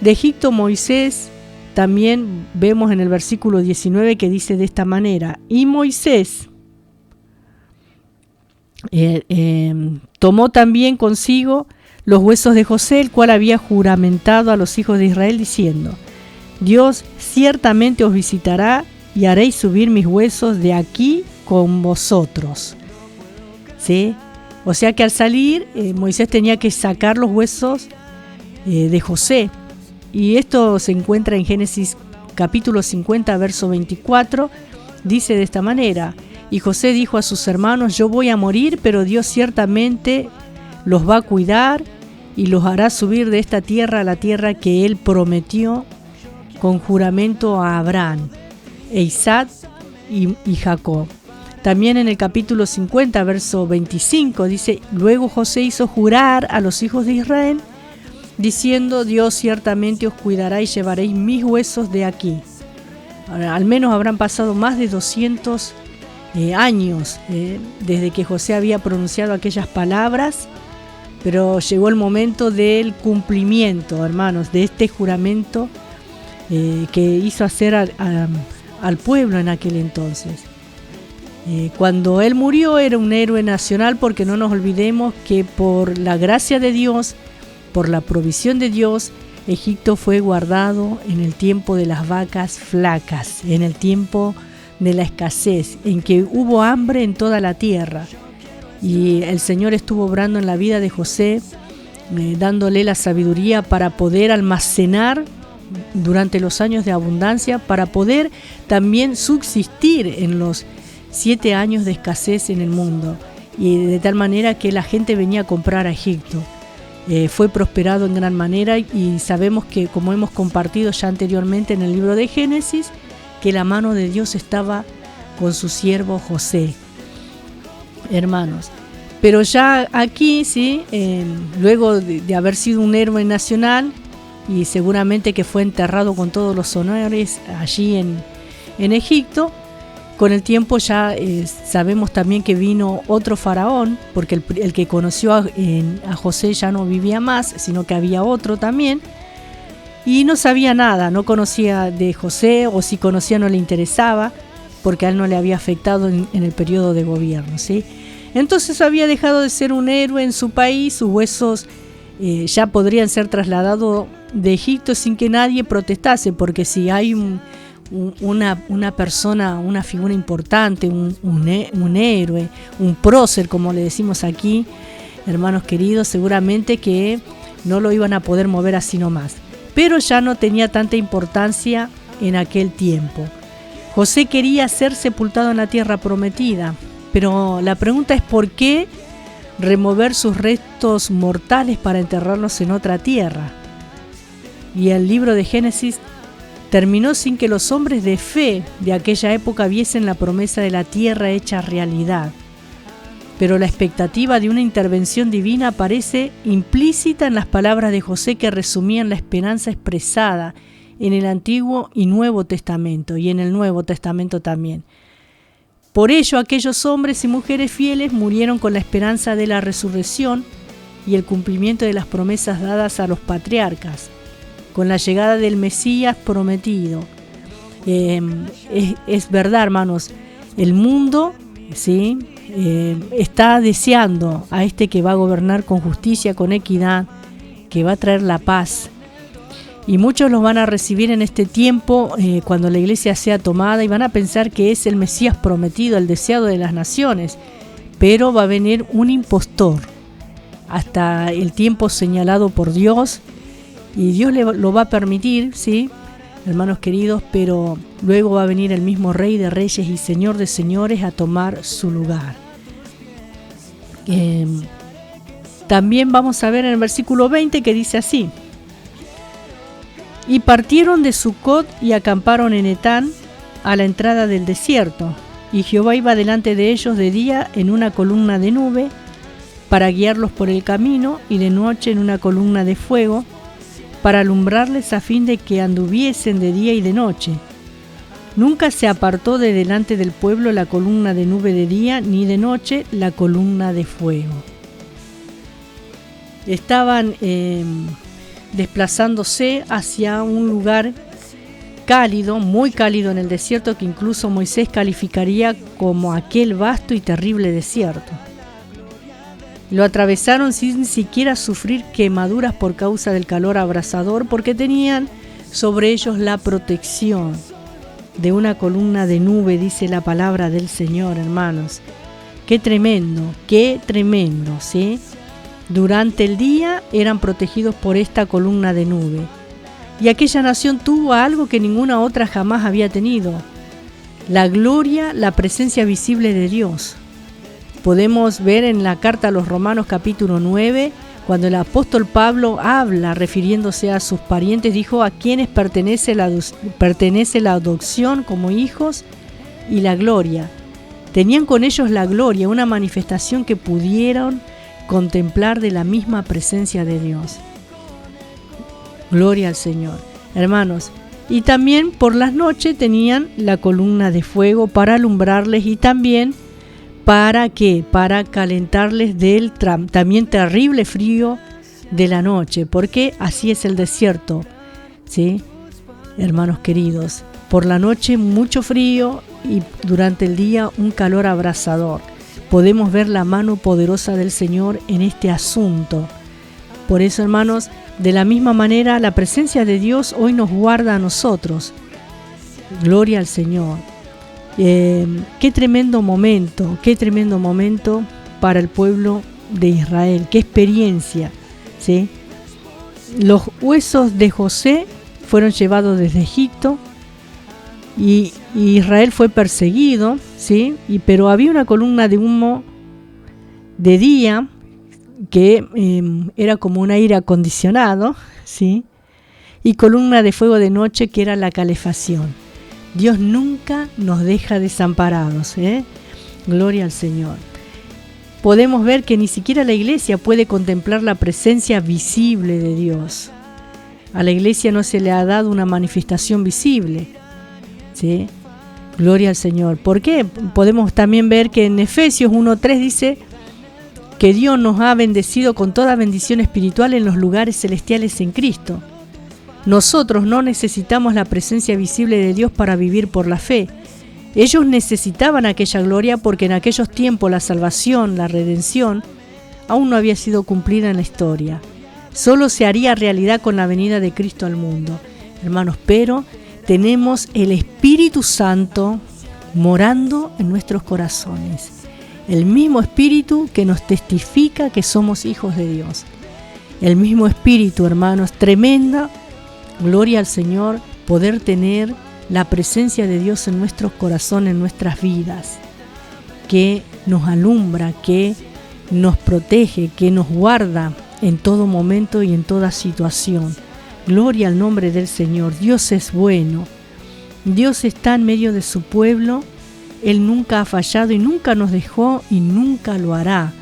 de Egipto, Moisés, también vemos en el versículo 19 que dice de esta manera: y Moisés tomó también consigo los huesos de José, el cual había juramentado a los hijos de Israel, diciendo: Dios ciertamente os visitará y haréis subir mis huesos de aquí con vosotros. ¿Sí? O sea que al salir, Moisés tenía que sacar los huesos de José. Y esto se encuentra en Génesis capítulo 50, verso 24. Dice de esta manera: y José dijo a sus hermanos: yo voy a morir, pero Dios ciertamente los va a cuidar y los hará subir de esta tierra a la tierra que él prometió con juramento a Abraham, e Isaac y Jacob. También en el capítulo 50, verso 25 dice: luego José hizo jurar a los hijos de Israel, diciendo: Dios ciertamente os cuidará y llevaréis mis huesos de aquí. Ahora, al menos habrán pasado más de 200 años desde que José había pronunciado aquellas palabras, pero llegó el momento del cumplimiento, hermanos, de este juramento que hizo hacer al pueblo en aquel entonces. Cuando él murió era un héroe nacional, porque no nos olvidemos que por la gracia de Dios, por la provisión de Dios, Egipto fue guardado en el tiempo de las vacas flacas, en el tiempo de la escasez, en que hubo hambre en toda la tierra. Y el Señor estuvo obrando en la vida de José, dándole la sabiduría para poder almacenar durante los años de abundancia, para poder también subsistir en los 7 años de escasez en el mundo, y de tal manera que la gente venía a comprar a Egipto. fue prosperado en gran manera, y sabemos que, como hemos compartido ya anteriormente en el libro de Génesis, que la mano de Dios estaba con su siervo José, hermanos. Pero ya aquí, sí, luego de haber sido un héroe nacional, y seguramente que fue enterrado con todos los honores allí en Egipto, con el tiempo ya sabemos también que vino otro faraón, porque el que conoció a José ya no vivía más, sino que había otro también, y no sabía nada, no conocía de José, o si conocía no le interesaba, porque a él no le había afectado en el periodo de gobierno, ¿sí? Entonces había dejado de ser un héroe en su país, sus huesos ya podrían ser trasladados de Egipto sin que nadie protestase, porque si hay una persona, una figura importante, un héroe, un prócer, como le decimos aquí, hermanos queridos, seguramente que no lo iban a poder mover así nomás. Pero ya no tenía tanta importancia en aquel tiempo. José quería ser sepultado en la tierra prometida, pero la pregunta es ¿por qué remover sus restos mortales para enterrarlos en otra tierra? Y el libro de Génesis terminó sin que los hombres de fe de aquella época viesen la promesa de la tierra hecha realidad. Pero la expectativa de una intervención divina aparece implícita en las palabras de José, que resumían la esperanza expresada en el Antiguo y Nuevo Testamento, y en el Nuevo Testamento también. Por ello, aquellos hombres y mujeres fieles murieron con la esperanza de la resurrección y el cumplimiento de las promesas dadas a los patriarcas, con la llegada del Mesías prometido. Es verdad, hermanos, el mundo, ¿sí?, está deseando a este que va a gobernar con justicia, con equidad, que va a traer la paz. Y muchos los van a recibir en este tiempo cuando la iglesia sea tomada, y van a pensar que es el Mesías prometido, el deseado de las naciones. Pero va a venir un impostor hasta el tiempo señalado por Dios, y Dios lo va a permitir, ¿sí?, hermanos queridos, pero luego va a venir el mismo Rey de Reyes y Señor de Señores a tomar su lugar. También vamos a ver en el versículo 20 que dice así: y partieron de Sucot y acamparon en Etán, a la entrada del desierto, y Jehová iba delante de ellos de día en una columna de nube para guiarlos por el camino, y de noche en una columna de fuego para alumbrarles, a fin de que anduviesen de día y de noche. Nunca se apartó de delante del pueblo la columna de nube de día, ni de noche la columna de fuego. Estaban desplazándose hacia un lugar cálido, muy cálido en el desierto, que incluso Moisés calificaría como aquel vasto y terrible desierto. Lo atravesaron sin siquiera sufrir quemaduras por causa del calor abrasador, porque tenían sobre ellos la protección de una columna de nube, dice la palabra del Señor, hermanos. Qué tremendo, ¿sí? Durante el día eran protegidos por esta columna de nube. Y aquella nación tuvo algo que ninguna otra jamás había tenido: la gloria, la presencia visible de Dios. Podemos ver en la carta a los Romanos capítulo 9, cuando el apóstol Pablo habla, refiriéndose a sus parientes, dijo: a quienes pertenece la adopción como hijos y la gloria. Tenían con ellos la gloria, una manifestación que pudieron contemplar de la misma presencia de Dios. Gloria al Señor, hermanos. Y también por las noches tenían la columna de fuego para alumbrarles, y también ¿para qué? Para calentarles del también terrible frío de la noche, porque así es el desierto, ¿sí? Hermanos queridos, por la noche mucho frío y durante el día un calor abrasador. Podemos ver la mano poderosa del Señor en este asunto. Por eso, hermanos, de la misma manera la presencia de Dios hoy nos guarda a nosotros. Gloria al Señor. Qué tremendo momento para el pueblo de Israel, qué experiencia, ¿sí? Los huesos de José fueron llevados desde Egipto, y Israel fue perseguido, ¿sí? Pero había una columna de humo de día que era como un aire acondicionado, ¿sí? Y columna de fuego de noche, que era la calefacción. Dios nunca nos deja desamparados, ¿eh? Gloria al Señor. Podemos ver que ni siquiera la iglesia puede contemplar la presencia visible de Dios. A la iglesia no se le ha dado una manifestación visible, ¿sí? Gloria al Señor. ¿Por qué? Podemos también ver que en Efesios 1:3 dice que Dios nos ha bendecido con toda bendición espiritual en los lugares celestiales en Cristo. Nosotros no necesitamos la presencia visible de Dios para vivir por la fe. Ellos necesitaban aquella gloria porque en aquellos tiempos la salvación, la redención, aún no había sido cumplida en la historia. Solo se haría realidad con la venida de Cristo al mundo. Hermanos, pero tenemos el Espíritu Santo morando en nuestros corazones. El mismo Espíritu que nos testifica que somos hijos de Dios. El mismo Espíritu, hermanos, tremenda, gloria al Señor, poder tener la presencia de Dios en nuestros corazones, en nuestras vidas, que nos alumbra, que nos protege, que nos guarda en todo momento y en toda situación. Gloria al nombre del Señor. Dios es bueno. Dios está en medio de su pueblo. Él nunca ha fallado y nunca nos dejó y nunca lo hará.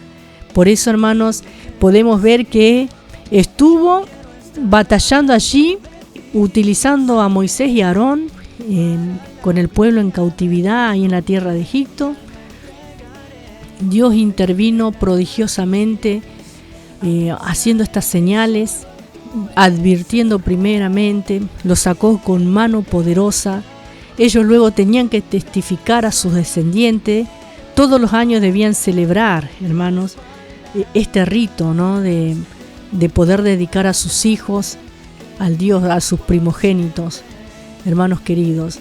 Por eso, hermanos, podemos ver que estuvo batallando allí, utilizando a Moisés y a Aarón con el pueblo en cautividad ahí en la tierra de Egipto. Dios intervino prodigiosamente haciendo estas señales, advirtiendo primeramente, los sacó con mano poderosa. Ellos luego tenían que testificar a sus descendientes. Todos los años debían celebrar, hermanos, este rito, ¿no? de poder dedicar a sus hijos al Dios, a sus primogénitos, hermanos queridos.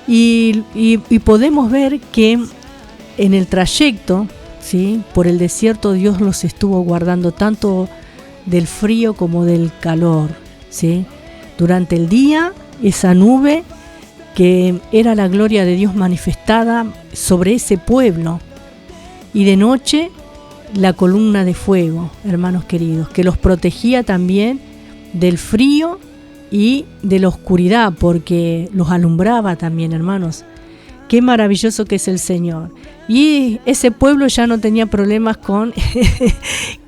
Y podemos ver que en el trayecto, ¿sí?, por el desierto, Dios los estuvo guardando tanto del frío como del calor, ¿sí? Durante el día, esa nube que era la gloria de Dios manifestada sobre ese pueblo, y de noche la columna de fuego, hermanos queridos, que los protegía también del frío y de la oscuridad, porque los alumbraba también, hermanos. Qué maravilloso que es el Señor. Y ese pueblo ya no tenía problemas con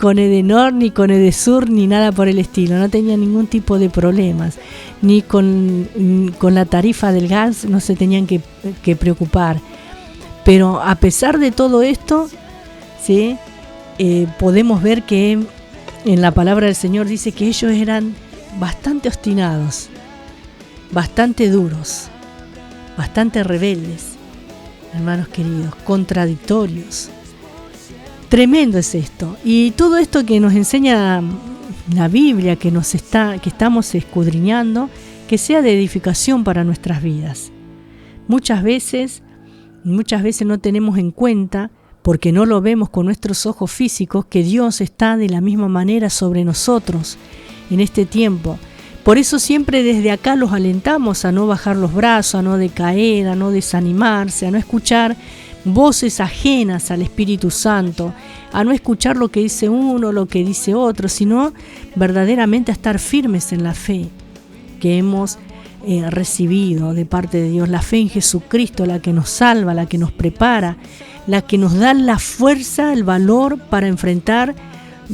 Edenor, ni con Edesur, ni nada por el estilo. No tenía ningún tipo de problemas. Ni con la tarifa del gas no se tenían que preocupar. Pero a pesar de todo esto, ¿sí?, podemos ver que en la palabra del Señor dice que ellos eran bastante obstinados, bastante duros, bastante rebeldes, hermanos queridos, contradictorios. Tremendo es esto. Y todo esto que nos enseña la Biblia, que estamos escudriñando, que sea de edificación para nuestras vidas. Muchas veces no tenemos en cuenta, porque no lo vemos con nuestros ojos físicos, que Dios está de la misma manera sobre nosotros en este tiempo. Por eso siempre desde acá los alentamos a no bajar los brazos, a no decaer, a no desanimarse, a no escuchar voces ajenas al Espíritu Santo, a no escuchar lo que dice uno, lo que dice otro, sino verdaderamente a estar firmes en la fe que hemos recibido de parte de Dios, la fe en Jesucristo, la que nos salva, la que nos prepara, la que nos da la fuerza, el valor para enfrentar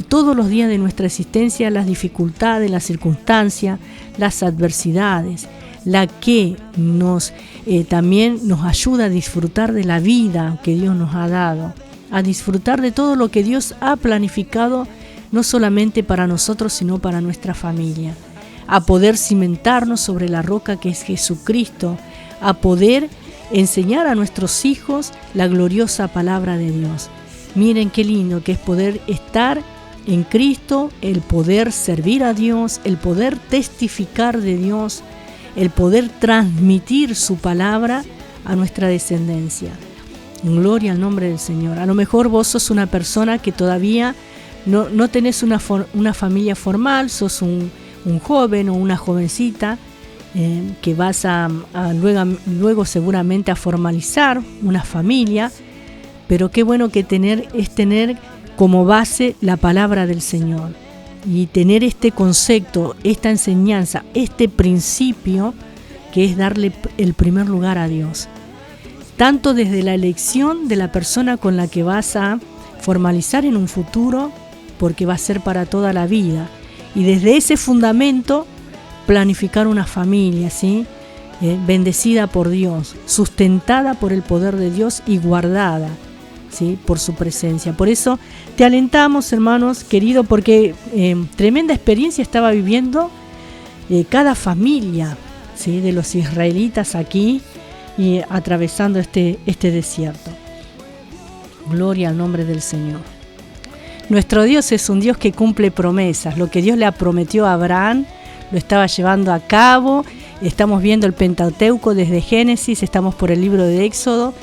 todos los días de nuestra existencia las dificultades, las circunstancias, las adversidades, la que también nos ayuda a disfrutar de la vida que Dios nos ha dado, a disfrutar de todo lo que Dios ha planificado, no solamente para nosotros, sino para nuestra familia, a poder cimentarnos sobre la roca que es Jesucristo, a poder enseñar a nuestros hijos la gloriosa palabra de Dios. Miren qué lindo que es poder estar en Cristo, el poder servir a Dios, el poder testificar de Dios, el poder transmitir su palabra a nuestra descendencia. Gloria al nombre del Señor. A lo mejor vos sos una persona que todavía no tenés una familia formal, sos un joven o una jovencita que vas luego seguramente a formalizar una familia, pero qué bueno que tener como base la palabra del Señor. Y tener este concepto, esta enseñanza, este principio que es darle el primer lugar a Dios. Tanto desde la elección de la persona con la que vas a formalizar en un futuro, porque va a ser para toda la vida. Y desde ese fundamento, planificar una familia, ¿sí? Bendecida por Dios, sustentada por el poder de Dios y guardada, ¿sí? Por su presencia. Por eso te alentamos, hermanos queridos, porque tremenda experiencia estaba viviendo cada familia, ¿sí? De los israelitas aquí y atravesando este desierto. Gloria al nombre del Señor. Nuestro Dios es un Dios que cumple promesas. Lo que Dios le prometió a Abraham lo estaba llevando a cabo. Estamos viendo el Pentateuco desde Génesis, estamos por el libro de Éxodo.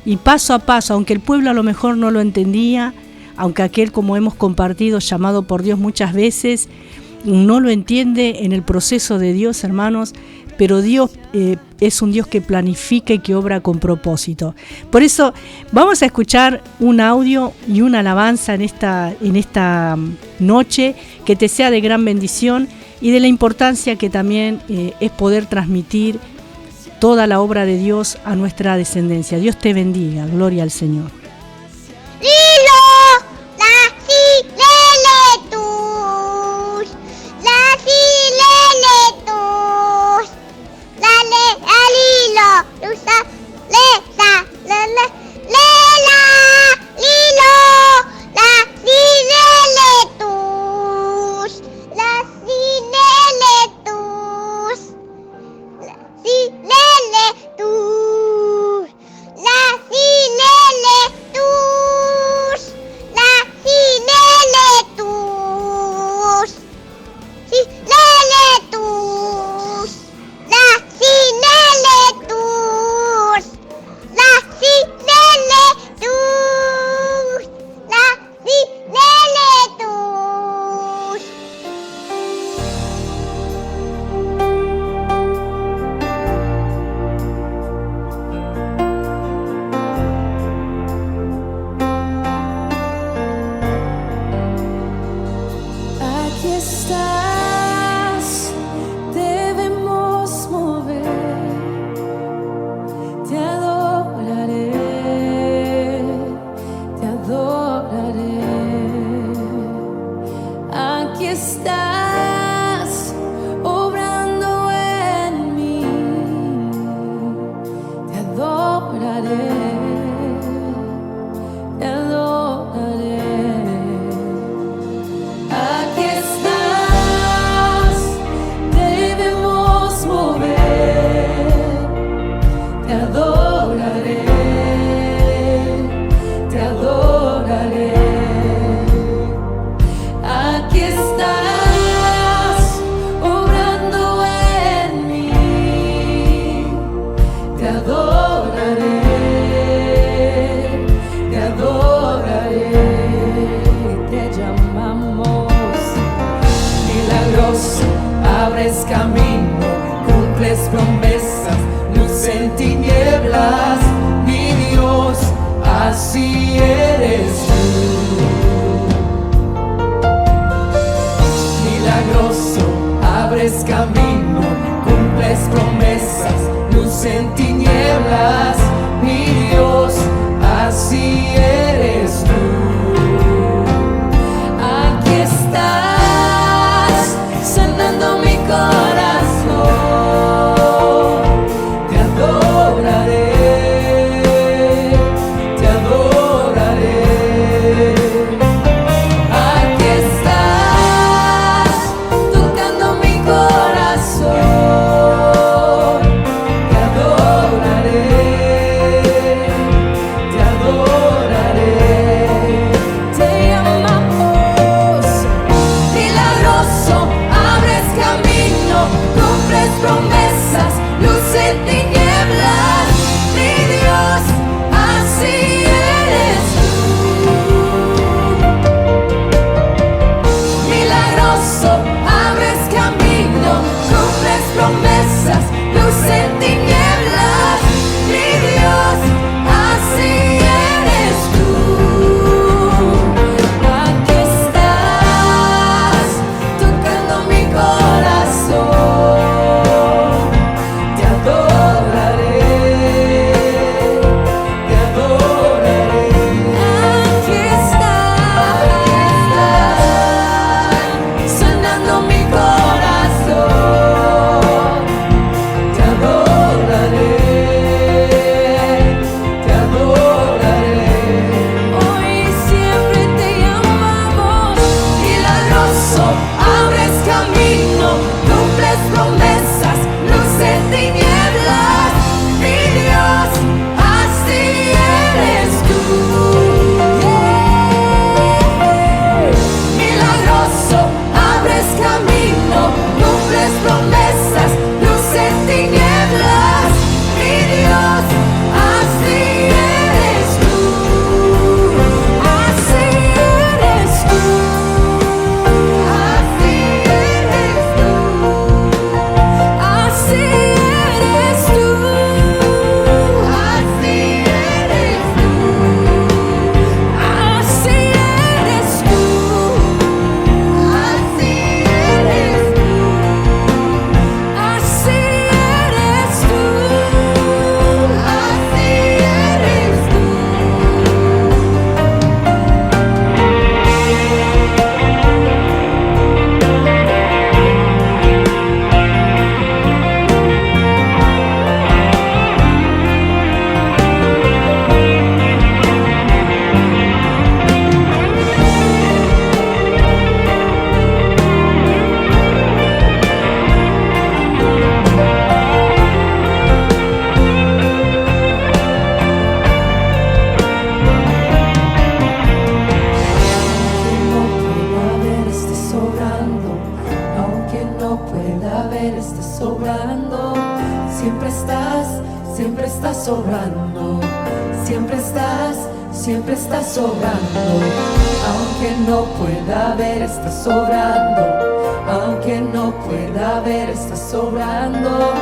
Y paso a paso, aunque el pueblo a lo mejor no lo entendía, aunque aquel, como hemos compartido, llamado por Dios muchas veces, no lo entiende en el proceso de Dios, hermanos, pero Dios es un Dios que planifica y que obra con propósito. Por eso vamos a escuchar un audio y una alabanza en esta noche, que te sea de gran bendición y de la importancia que también es poder transmitir toda la obra de Dios a nuestra descendencia. Dios te bendiga, gloria al Señor. Te adoraré. no pueda ver, estás sobrando. Siempre estás sobrando. Siempre estás sobrando. Aunque no pueda ver, estás sobrando. Aunque no pueda ver, estás sobrando.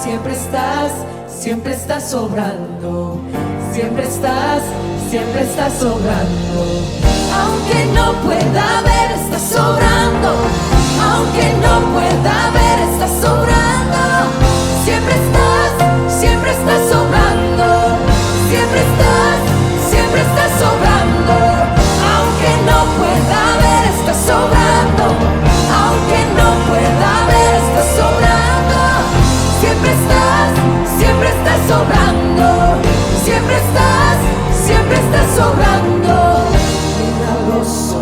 Siempre estás sobrando. Siempre estás sobrando. Aunque no pueda ver, estás sobrando. Aunque no pueda ver, estás sobrando. Siempre estás sobrando. Siempre estás sobrando. Aunque no pueda ver, estás sobrando. Aunque no pueda ver, estás sobrando. Siempre estás sobrando. Siempre estás sobrando. Milagroso,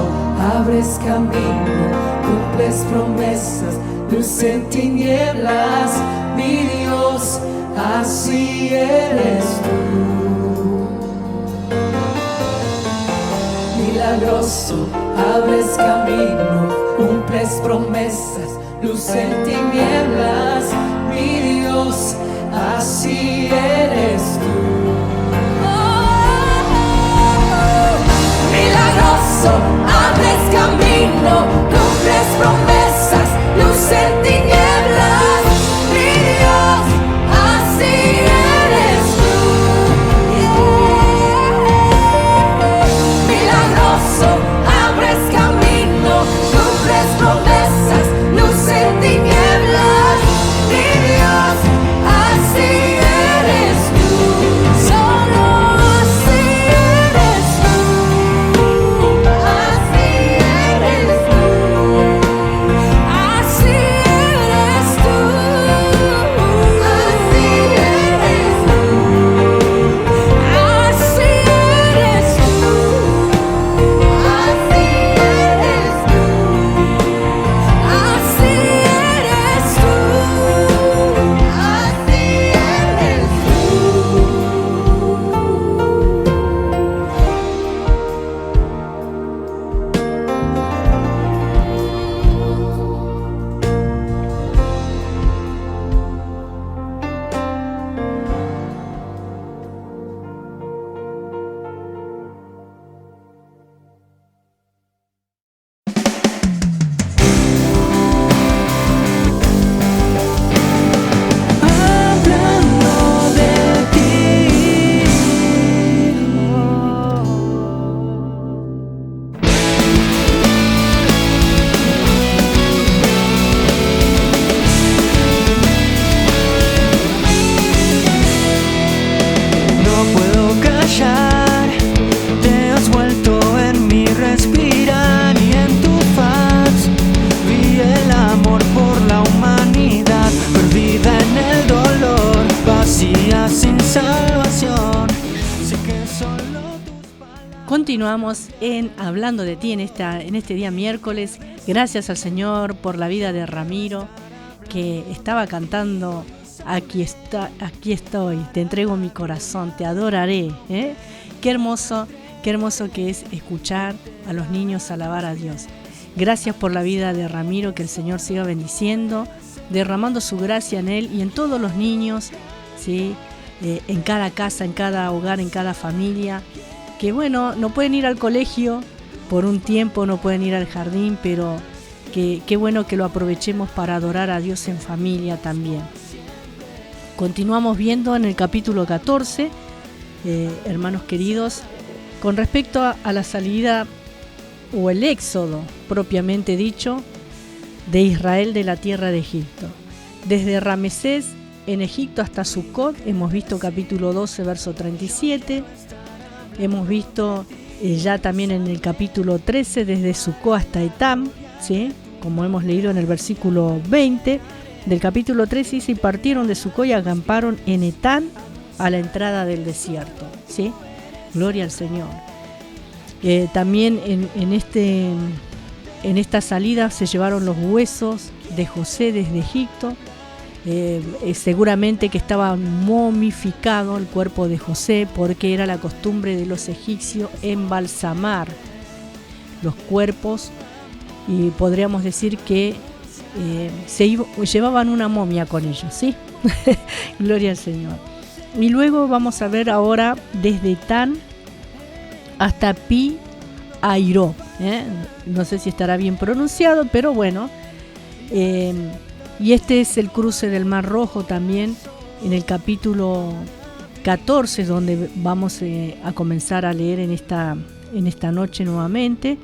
abres camino, cumples promesas, luz en tinieblas, mi Dios, así eres tú. Milagroso, abres camino, cumples promesas, luz en tinieblas, mi Dios, así eres tú. Milagroso, abres camino, cumples promesas, luz en tinieblas, mi Dios, así eres tú. Milagroso, abres camino, cumples promesas, luz en tinieblas, mi Dios, así eres tú. Solo así eres tú. Así eres tú. Así eres tú. Así eres tú. Así eres tú. Así eres tú. Así eres tú. Así eres tú. Hablando de ti. No puedo callar, te has vuelto en mi respirar y en tu faz vi el amor por la humanidad, perdida en el dolor, vacía sin salvación. Sé que solo tus palabras. Continuamos en Hablando de ti en este día miércoles. Gracias al Señor por la vida de Ramiro, que estaba cantando aquí estoy, te entrego mi corazón, te adoraré. Qué hermoso que es escuchar a los niños alabar a Dios. Gracias por la vida de Ramiro, que el Señor siga bendiciendo, derramando su gracia en él y en todos los niños, ¿sí? En cada casa, en cada hogar, en cada familia, que bueno, no pueden ir al colegio por un tiempo, no pueden ir al jardín, pero qué bueno que lo aprovechemos para adorar a Dios en familia también. Continuamos viendo en el capítulo 14, hermanos queridos, con respecto a la salida o el éxodo propiamente dicho de Israel de la tierra de Egipto. Desde Ramesés en Egipto hasta Sucot, hemos visto capítulo 12, verso 37, hemos visto ya también en el capítulo 13 desde Sucot hasta Etam, ¿sí? Como hemos leído en el versículo 20 del capítulo 13, dice: y partieron de Sucot y acamparon en Etán a la entrada del desierto, ¿sí? Gloria al Señor. También en esta salida se llevaron los huesos de José desde Egipto. Seguramente que estaba momificado el cuerpo de José, porque era la costumbre de los egipcios embalsamar los cuerpos, y podríamos decir que llevaban una momia con ellos, ¿sí? Gloria al Señor. Y luego vamos a ver ahora desde Tan hasta Pi Hahiroth, no sé si estará bien pronunciado, pero bueno. Y este es el cruce del Mar Rojo también en el capítulo 14, donde vamos a comenzar a leer en esta noche nuevamente.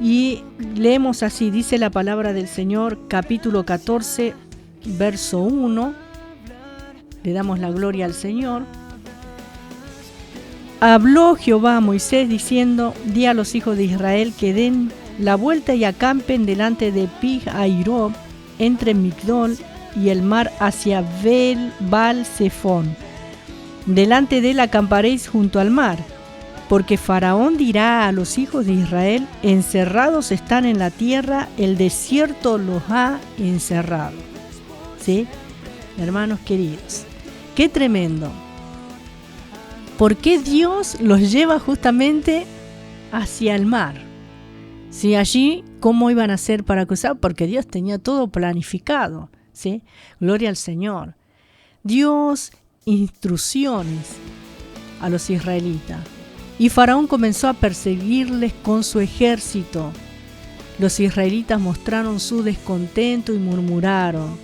Y leemos así, dice la palabra del Señor, capítulo 14, verso 1. Le damos la gloria al Señor. Habló Jehová a Moisés diciendo: di a los hijos de Israel que den la vuelta y acampen delante de Pi Hahiroth, entre Migdol y el mar hacia Baal Zephón. Delante de él acamparéis junto al mar, porque Faraón dirá a los hijos de Israel: encerrados están en la tierra, el desierto los ha encerrado. ¿Sí? Hermanos queridos, qué tremendo. ¿Por qué Dios los lleva justamente hacia el mar? Si allí, ¿cómo iban a hacer para cruzar? Porque Dios tenía todo planificado, ¿sí? Gloria al Señor. Dios instrucciones a los israelitas. Y Faraón comenzó a perseguirles con su ejército. Los israelitas mostraron su descontento y murmuraron.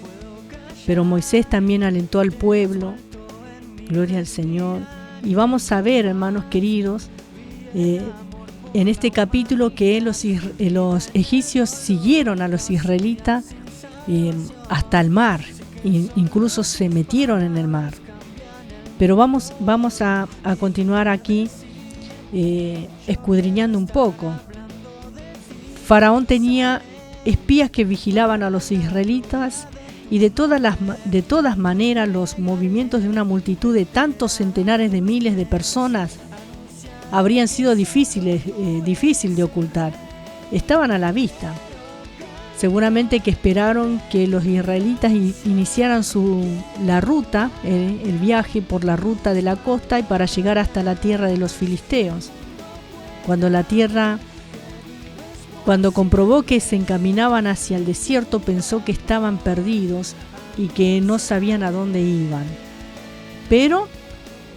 Pero Moisés también alentó al pueblo. Gloria al Señor. Y vamos a ver, hermanos queridos, en este capítulo que los egipcios siguieron a los israelitas hasta el mar. Incluso se metieron en el mar. Pero vamos a continuar aquí escudriñando un poco. Faraón tenía espías que vigilaban a los israelitas, y de todas maneras los movimientos de una multitud de tantos centenares de miles de personas habrían sido difícil de ocultar. Estaban a la vista. Seguramente que esperaron que los israelitas iniciaran la ruta, el viaje por la ruta de la costa y para llegar hasta la tierra de los filisteos. Cuando comprobó que se encaminaban hacia el desierto, pensó que estaban perdidos y que no sabían a dónde iban. Pero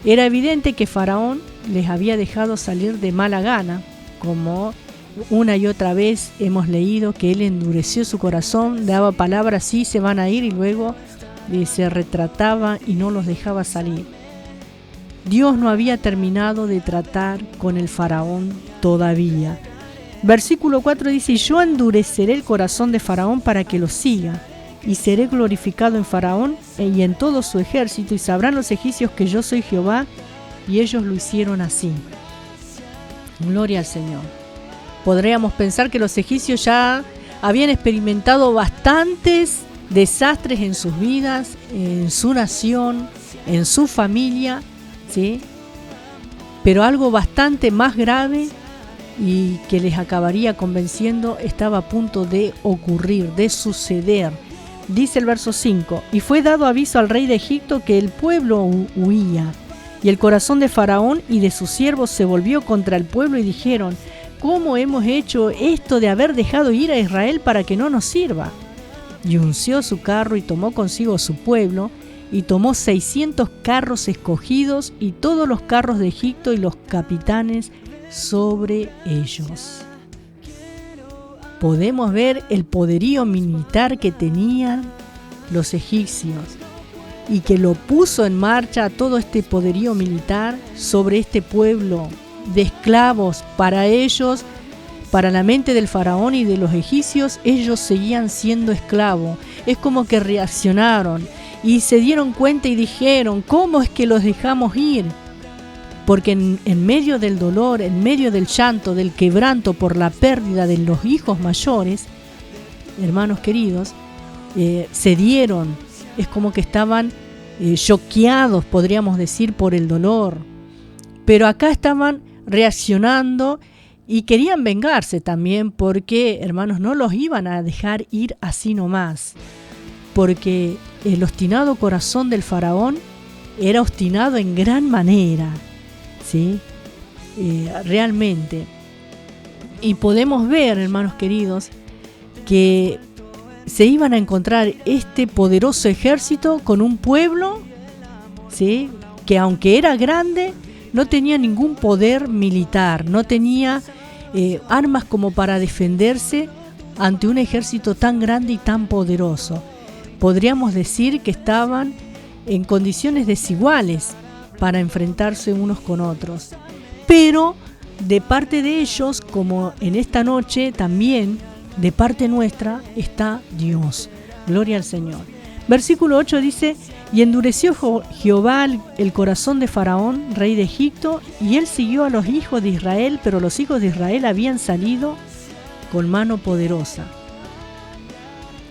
era evidente que Faraón les había dejado salir de mala gana, como una y otra vez hemos leído que él endureció su corazón, daba palabras, sí, se van a ir, y luego se retrataba y no los dejaba salir. Dios no había terminado de tratar con el Faraón todavía. Versículo 4 dice: yo endureceré el corazón de Faraón para que lo siga, y seré glorificado en Faraón y en todo su ejército, y sabrán los egipcios que yo soy Jehová. Y ellos lo hicieron así. Gloria al Señor. Podríamos pensar que los egipcios ya habían experimentado bastantes desastres en sus vidas, en su nación, en su familia, ¿sí? Pero algo bastante más grave y que les acabaría convenciendo estaba a punto de ocurrir, de suceder. Dice el verso 5: y fue dado aviso al rey de Egipto que el pueblo huía, y el corazón de Faraón y de sus siervos se volvió contra el pueblo, y dijeron: ¿cómo hemos hecho esto de haber dejado ir a Israel para que no nos sirva? Y unció su carro y tomó consigo su pueblo, y tomó 600 carros escogidos y todos los carros de Egipto y los capitanes sobre ellos. Podemos ver el poderío militar que tenían los egipcios y que lo puso en marcha todo este poderío militar sobre este pueblo de esclavos. Para ellos, para la mente del faraón y de los egipcios, ellos seguían siendo esclavos. Es como que reaccionaron y se dieron cuenta y dijeron: ¿cómo es que los dejamos ir? Porque en medio del dolor, en medio del llanto, del quebranto por la pérdida de los hijos mayores, hermanos queridos, se dieron, es como que estaban choqueados, podríamos decir, por el dolor. Pero acá estaban reaccionando y querían vengarse también, porque, hermanos, no los iban a dejar ir así nomás. Porque el obstinado corazón del faraón era obstinado en gran manera. ¿Sí? Realmente. Y podemos ver, hermanos queridos, que se iban a encontrar este poderoso ejército con un pueblo, ¿sí?, que aunque era grande, no tenía ningún poder militar, no tenía armas como para defenderse ante un ejército tan grande y tan poderoso. Podríamos decir que estaban en condiciones desiguales para enfrentarse unos con otros. Pero de parte de ellos, como en esta noche, también de parte nuestra está Dios. Gloria al Señor. Versículo 8 dice: y endureció Jehová el corazón de Faraón, rey de Egipto, y él siguió a los hijos de Israel, pero los hijos de Israel habían salido con mano poderosa.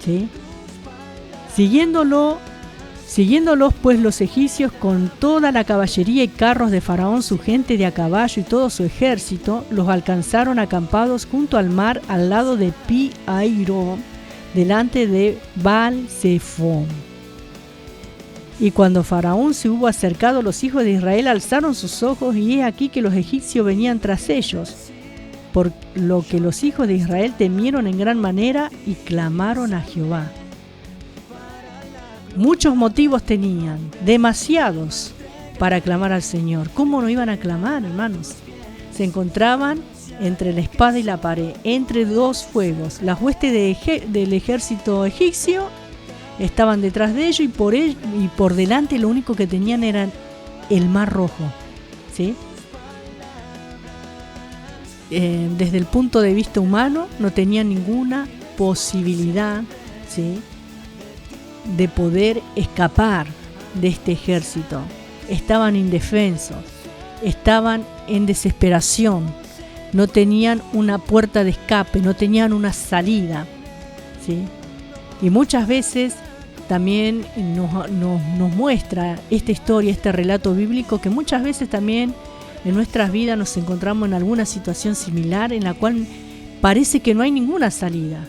¿Sí? Siguiéndolos pues los egipcios con toda la caballería y carros de Faraón, su gente de a caballo y todo su ejército, los alcanzaron acampados junto al mar al lado de Pi-Hahiroth, delante de Baal-Zephón. Y cuando Faraón se hubo acercado, los hijos de Israel alzaron sus ojos, y he aquí que los egipcios venían tras ellos, por lo que los hijos de Israel temieron en gran manera y clamaron a Jehová. Muchos motivos tenían, demasiados, para clamar al Señor. ¿Cómo no iban a clamar, hermanos? Se encontraban entre la espada y la pared, entre dos fuegos. Las huestes del ejército egipcio estaban detrás de ellos, y por delante lo único que tenían era el Mar Rojo, ¿sí? Desde el punto de vista humano no tenían ninguna posibilidad, ¿sí?, de poder escapar de este ejército. Estaban indefensos, estaban en desesperación, no tenían una puerta de escape, no tenían una salida, ¿sí? Y muchas veces también nos muestra esta historia, este relato bíblico, que muchas veces también en nuestras vidas nos encontramos en alguna situación similar en la cual parece que no hay ninguna salida.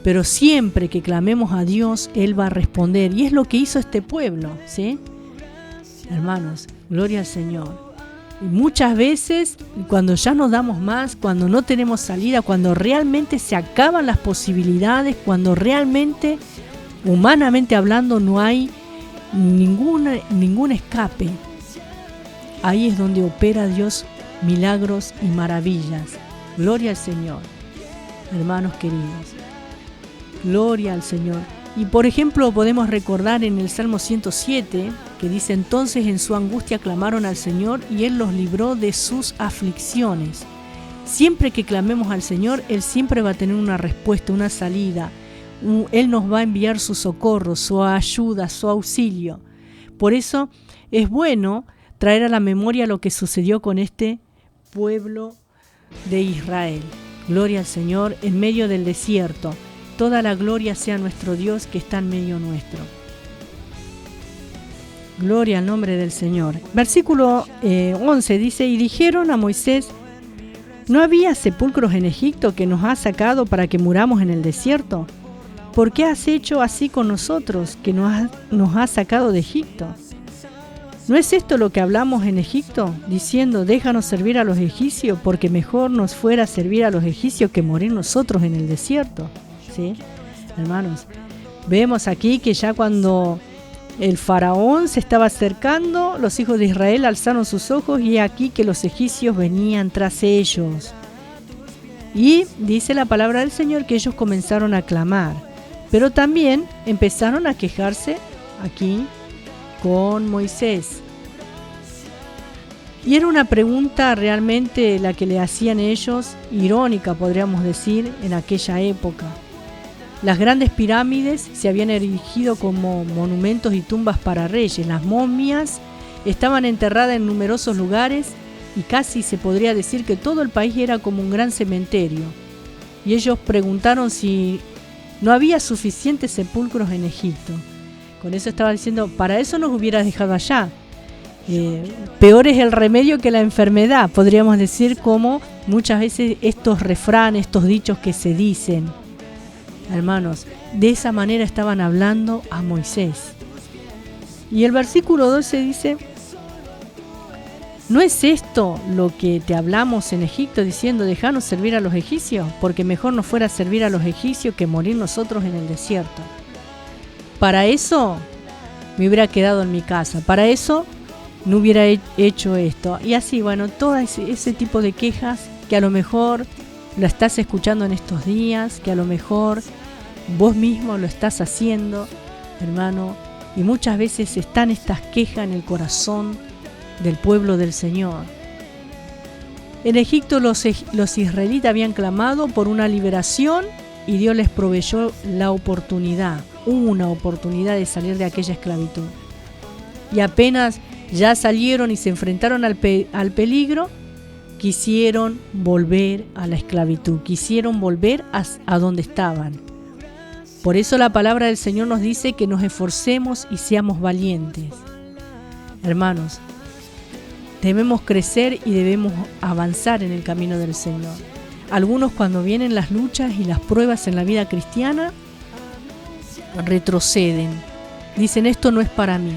Pero siempre que clamemos a Dios, Él va a responder. Y es lo que hizo este pueblo, ¿sí? Hermanos, gloria al Señor. Y muchas veces, cuando ya nos damos más, cuando no tenemos salida, cuando realmente se acaban las posibilidades, cuando realmente, humanamente hablando, no hay ningún escape, ahí es donde opera Dios milagros y maravillas. Gloria al Señor, hermanos queridos. Gloria al Señor. Y por ejemplo podemos recordar en el Salmo 107 que dice: entonces en su angustia clamaron al Señor y Él los libró de sus aflicciones. Siempre que clamemos al Señor, Él siempre va a tener una respuesta, una salida. Él nos va a enviar su socorro, su ayuda, su auxilio. Por eso es bueno traer a la memoria lo que sucedió con este pueblo de Israel. Gloria al Señor en medio del desierto. Toda la gloria sea nuestro Dios que está en medio nuestro. Gloria al nombre del Señor. Versículo 11 dice: y dijeron a Moisés: ¿no había sepulcros en Egipto que nos has sacado para que muramos en el desierto? ¿Por qué has hecho así con nosotros, que nos has sacado de Egipto? ¿No es esto lo que hablamos en Egipto, diciendo: déjanos servir a los egipcios, porque mejor nos fuera servir a los egipcios que morir nosotros en el desierto? ¿Sí? Hermanos, vemos aquí que ya cuando el faraón se estaba acercando, los hijos de Israel alzaron sus ojos, y aquí que los egipcios venían tras ellos. Y dice la palabra del Señor que ellos comenzaron a clamar, pero también empezaron a quejarse aquí con Moisés. Y era una pregunta realmente la que le hacían ellos, irónica podríamos decir, en aquella época. Las grandes pirámides se habían erigido como monumentos y tumbas para reyes. Las momias estaban enterradas en numerosos lugares, y casi se podría decir que todo el país era como un gran cementerio. Y ellos preguntaron si no había suficientes sepulcros en Egipto. Con eso estaba diciendo: para eso nos hubieras dejado allá. Peor es el remedio que la enfermedad, podríamos decir, como muchas veces estos refranes, estos dichos que se dicen. Hermanos, de esa manera estaban hablando a Moisés. Y el versículo 12 dice: ¿No es esto lo que te hablamos en Egipto diciendo, dejanos servir a los egipcios? Porque mejor nos fuera servir a los egipcios que morir nosotros en el desierto. Para eso me hubiera quedado en mi casa, para eso no hubiera hecho esto. Y así, bueno, todo ese tipo de quejas que a lo mejor lo estás escuchando en estos días, que a lo mejor vos mismo lo estás haciendo, hermano, y muchas veces están estas quejas en el corazón del pueblo del Señor. En Egipto los israelitas habían clamado por una liberación y Dios les proveyó la oportunidad, una oportunidad de salir de aquella esclavitud. Y apenas ya salieron y se enfrentaron al peligro, quisieron volver a la esclavitud, quisieron volver a donde estaban. Por eso la palabra del Señor nos dice que nos esforcemos y seamos valientes. Hermanos, debemos crecer y debemos avanzar en el camino del Señor. Algunos, cuando vienen las luchas y las pruebas en la vida cristiana, retroceden. Dicen, esto no es para mí.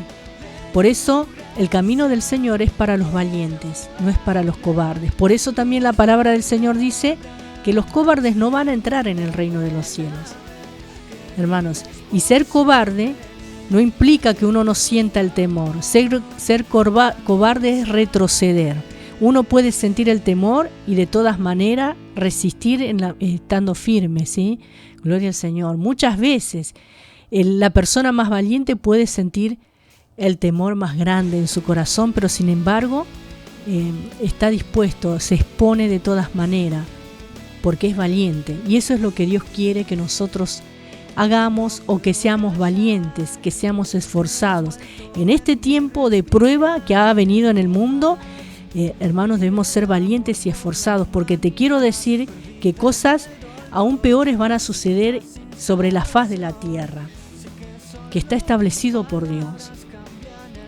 Por eso el camino del Señor es para los valientes, no es para los cobardes. Por eso también la palabra del Señor dice que los cobardes no van a entrar en el reino de los cielos. Hermanos, y ser cobarde no implica que uno no sienta el temor. Ser cobarde es retroceder. Uno puede sentir el temor y de todas maneras resistir estando firme, ¿sí? Gloria al Señor. Muchas veces la persona más valiente puede sentir el temor más grande en su corazón, pero sin embargo está dispuesto, se expone de todas maneras, porque es valiente. Y eso es lo que Dios quiere que nosotros hagamos, o que seamos valientes, que seamos esforzados. En este tiempo de prueba que ha venido en el mundo, hermanos, debemos ser valientes y esforzados, porque te quiero decir que cosas aún peores van a suceder sobre la faz de la tierra, que está establecido por Dios.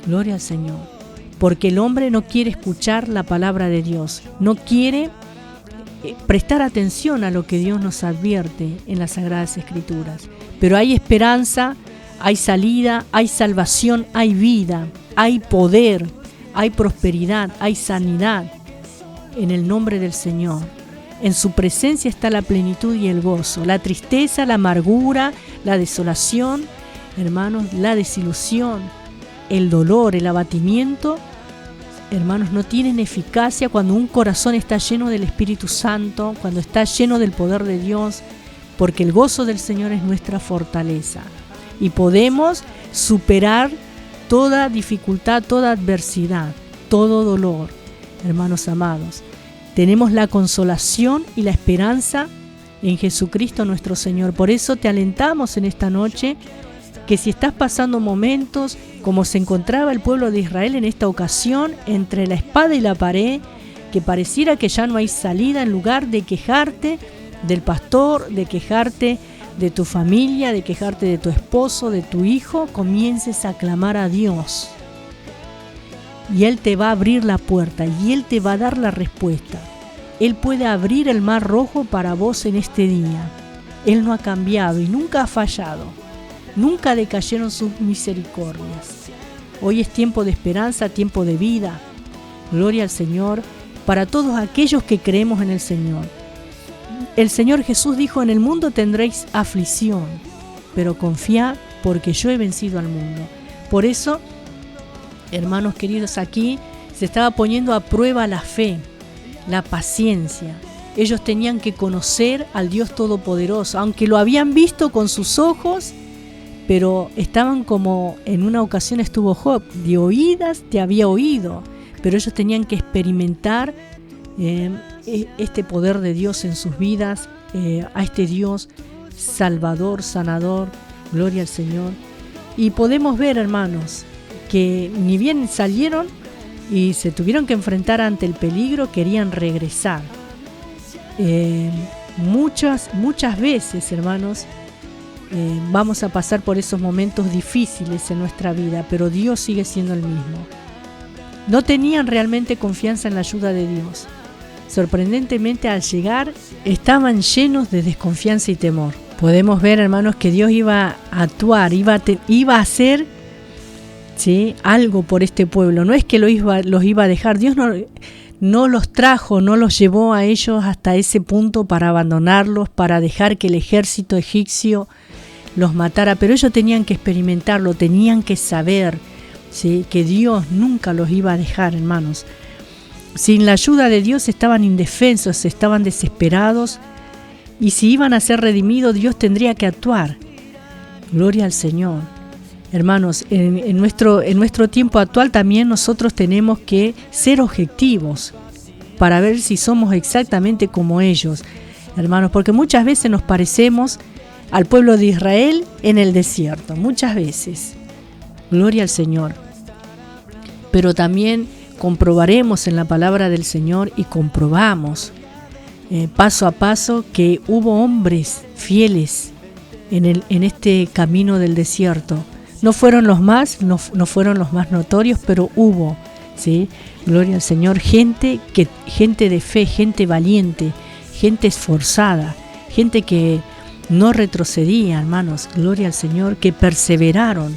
Gloria al Señor. Porque el hombre no quiere escuchar la palabra de Dios, no quiere prestar atención a lo que Dios nos advierte en las Sagradas Escrituras. Pero hay esperanza, hay salida, hay salvación, hay vida, hay poder, hay prosperidad, hay sanidad en el nombre del Señor. En su presencia está la plenitud y el gozo. La tristeza, la amargura, la desolación, hermanos, la desilusión, el dolor, el abatimiento, hermanos, no tienen eficacia cuando un corazón está lleno del Espíritu Santo, cuando está lleno del poder de Dios, porque el gozo del Señor es nuestra fortaleza. Y podemos superar toda dificultad, toda adversidad, todo dolor. Hermanos amados, tenemos la consolación y la esperanza en Jesucristo nuestro Señor. Por eso te alentamos en esta noche, que si estás pasando momentos como se encontraba el pueblo de Israel en esta ocasión, entre la espada y la pared, que pareciera que ya no hay salida, en lugar de quejarte del pastor, de quejarte de tu familia, de quejarte de tu esposo, de tu hijo, comiences a clamar a Dios. Y Él te va a abrir la puerta y Él te va a dar la respuesta. Él puede abrir el mar rojo para vos en este día. Él no ha cambiado y nunca ha fallado. Nunca decayeron sus misericordias. Hoy es tiempo de esperanza, tiempo de vida. Gloria al Señor para todos aquellos que creemos en el Señor. El Señor Jesús dijo, en el mundo tendréis aflicción, pero confiad porque yo he vencido al mundo. Por eso, hermanos queridos, aquí se estaba poniendo a prueba la fe, la paciencia. Ellos tenían que conocer al Dios Todopoderoso, aunque lo habían visto con sus ojos, pero estaban como en una ocasión estuvo Job, de oídas te había oído, pero ellos tenían que experimentar este poder de Dios en sus vidas, a este Dios salvador, sanador, gloria al Señor. Y podemos ver, hermanos, que ni bien salieron y se tuvieron que enfrentar ante el peligro, querían regresar. Muchas veces, hermanos, vamos a pasar por esos momentos difíciles en nuestra vida, pero Dios sigue siendo el mismo. No tenían realmente confianza en la ayuda de Dios. Sorprendentemente, al llegar, estaban llenos de desconfianza y temor. Podemos ver, hermanos, que Dios iba a actuar, iba a hacer ¿sí?, algo por este pueblo. No es que los iba a dejar. Dios no los trajo, no los llevó a ellos hasta ese punto para abandonarlos, para dejar que el ejército egipcio los matara, pero ellos tenían que experimentarlo, tenían que saber, ¿sí?, que Dios nunca los iba a dejar, hermanos. Sin la ayuda de Dios estaban indefensos, estaban desesperados, y si iban a ser redimidos, Dios tendría que actuar. Gloria al Señor. Hermanos, en nuestro tiempo actual también nosotros tenemos que ser objetivos para ver si somos exactamente como ellos, hermanos, porque muchas veces nos parecemos al pueblo de Israel en el desierto, muchas veces. Gloria al Señor. Pero también comprobaremos en la palabra del Señor y comprobamos paso a paso que hubo hombres fieles en este camino del desierto. No fueron los más, no fueron los más notorios, pero hubo, ¿sí? Gloria al Señor, gente de fe, gente valiente, gente esforzada, gente que no retrocedía, hermanos, gloria al Señor, que perseveraron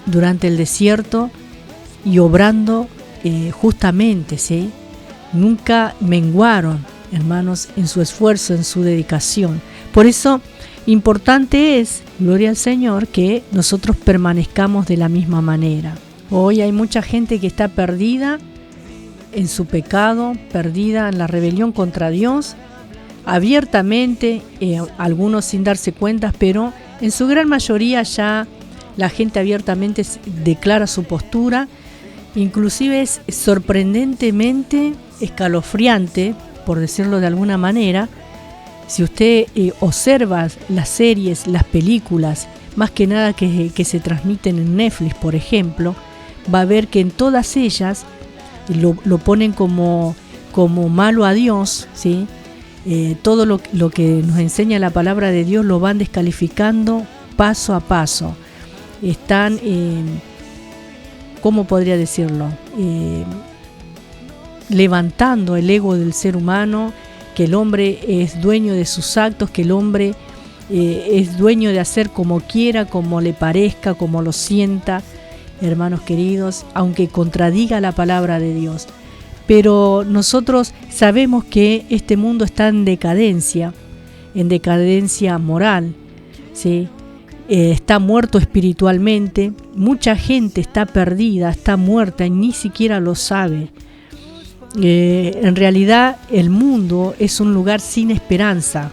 durante el desierto y obrando justamente, ¿sí? Nunca menguaron, hermanos, en su esfuerzo, en su dedicación. Por eso, importante es, gloria al Señor, que nosotros permanezcamos de la misma manera. Hoy hay mucha gente que está perdida en su pecado, perdida en la rebelión contra Dios, abiertamente, algunos sin darse cuenta, pero en su gran mayoría ya la gente abiertamente declara su postura. Inclusive es sorprendentemente escalofriante, por decirlo de alguna manera. Si usted observa las series, las películas, más que nada que se transmiten en Netflix, por ejemplo, va a ver que en todas ellas lo ponen como malo a Dios, ¿sí? Todo lo que nos enseña la palabra de Dios lo van descalificando paso a paso. Están, ¿cómo podría decirlo? Levantando el ego del ser humano, que el hombre es dueño de sus actos, que el hombre es dueño de hacer como quiera, como le parezca, como lo sienta, hermanos queridos, aunque contradiga la palabra de Dios. Pero nosotros sabemos que este mundo está en decadencia moral, ¿sí? Está muerto espiritualmente, mucha gente está perdida, está muerta y ni siquiera lo sabe. En realidad el mundo es un lugar sin esperanza,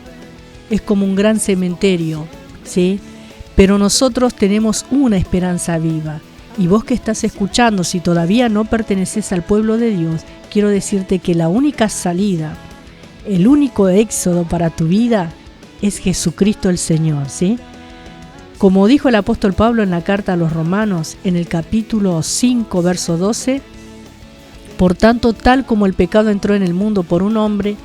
es como un gran cementerio, ¿sí? Pero nosotros tenemos una esperanza viva. Y vos que estás escuchando, si todavía no perteneces al pueblo de Dios, quiero decirte que la única salida, el único éxodo para tu vida es Jesucristo el Señor, ¿sí? Como dijo el apóstol Pablo en la carta a los Romanos, en el capítulo 5, verso 12, por tanto, tal como el pecado entró en el mundo por un hombre,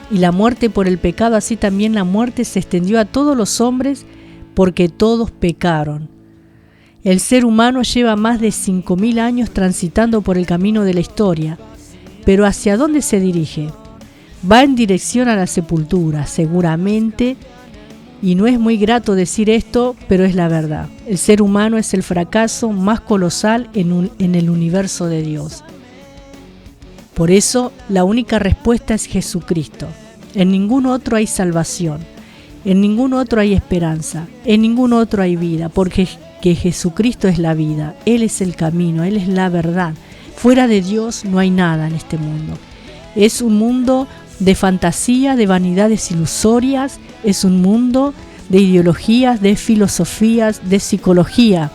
y la muerte por el pecado, así también la muerte se extendió a todos los hombres, porque todos pecaron. El ser humano lleva más de 5.000 años transitando por el camino de la historia, pero ¿hacia dónde se dirige? Va en dirección a la sepultura, seguramente, y no es muy grato decir esto, pero es la verdad. El ser humano es el fracaso más colosal en el universo de Dios. Por eso, la única respuesta es Jesucristo. En ningún otro hay salvación, en ningún otro hay esperanza, en ningún otro hay vida, porque que Jesucristo es la vida, Él es el camino, Él es la verdad. Fuera de Dios no hay nada en este mundo. Es un mundo de fantasía, de vanidades ilusorias, es un mundo de ideologías, de filosofías, de psicología.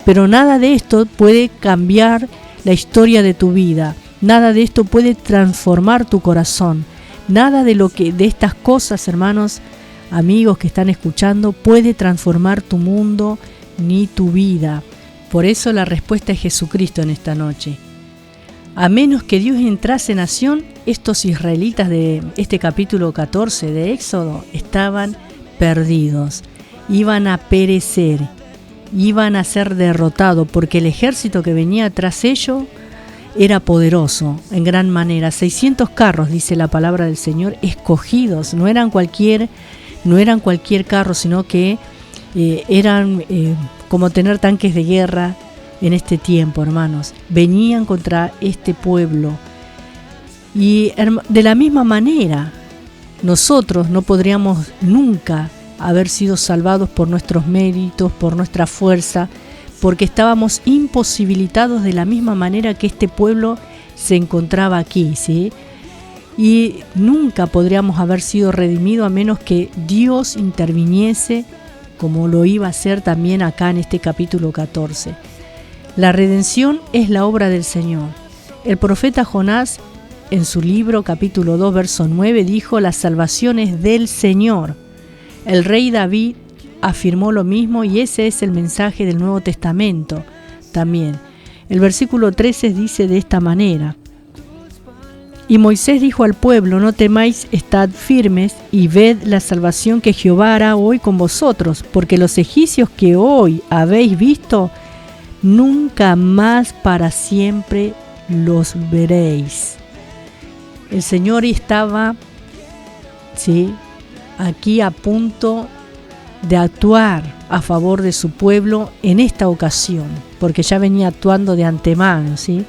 Pero nada de esto puede cambiar la historia de tu vida, nada de esto puede transformar tu corazón, nada de estas cosas, hermanos, amigos que están escuchando, puede transformar tu mundo ni tu vida. Por eso la respuesta es Jesucristo en esta noche. A menos que Dios entrase en acción, estos israelitas de este capítulo 14 de Éxodo estaban perdidos, iban a perecer, iban a ser derrotados, porque el ejército que venía tras ellos era poderoso en gran manera. 600 carros, dice la palabra del Señor, escogidos, no eran cualquier carro, sino que eran como tener tanques de guerra en este tiempo, hermanos. Venían contra este pueblo. Y de la misma manera, nosotros no podríamos nunca haber sido salvados por nuestros méritos, por nuestra fuerza, porque estábamos imposibilitados de la misma manera que este pueblo se encontraba aquí, ¿sí? Y nunca podríamos haber sido redimidos a menos que Dios interviniese, como lo iba a hacer también acá en este capítulo 14. La redención es la obra del Señor. El profeta Jonás, en su libro capítulo 2, verso 9, dijo: la salvación es del Señor. El rey David afirmó lo mismo, y ese es el mensaje del Nuevo Testamento también. El versículo 13 dice de esta manera: y Moisés dijo al pueblo: no temáis, estad firmes y ved la salvación que Jehová hará hoy con vosotros, porque los egipcios que hoy habéis visto, nunca más para siempre los veréis. El Señor estaba, ¿sí?, aquí a punto de actuar a favor de su pueblo en esta ocasión, porque ya venía actuando de antemano, ¿sí?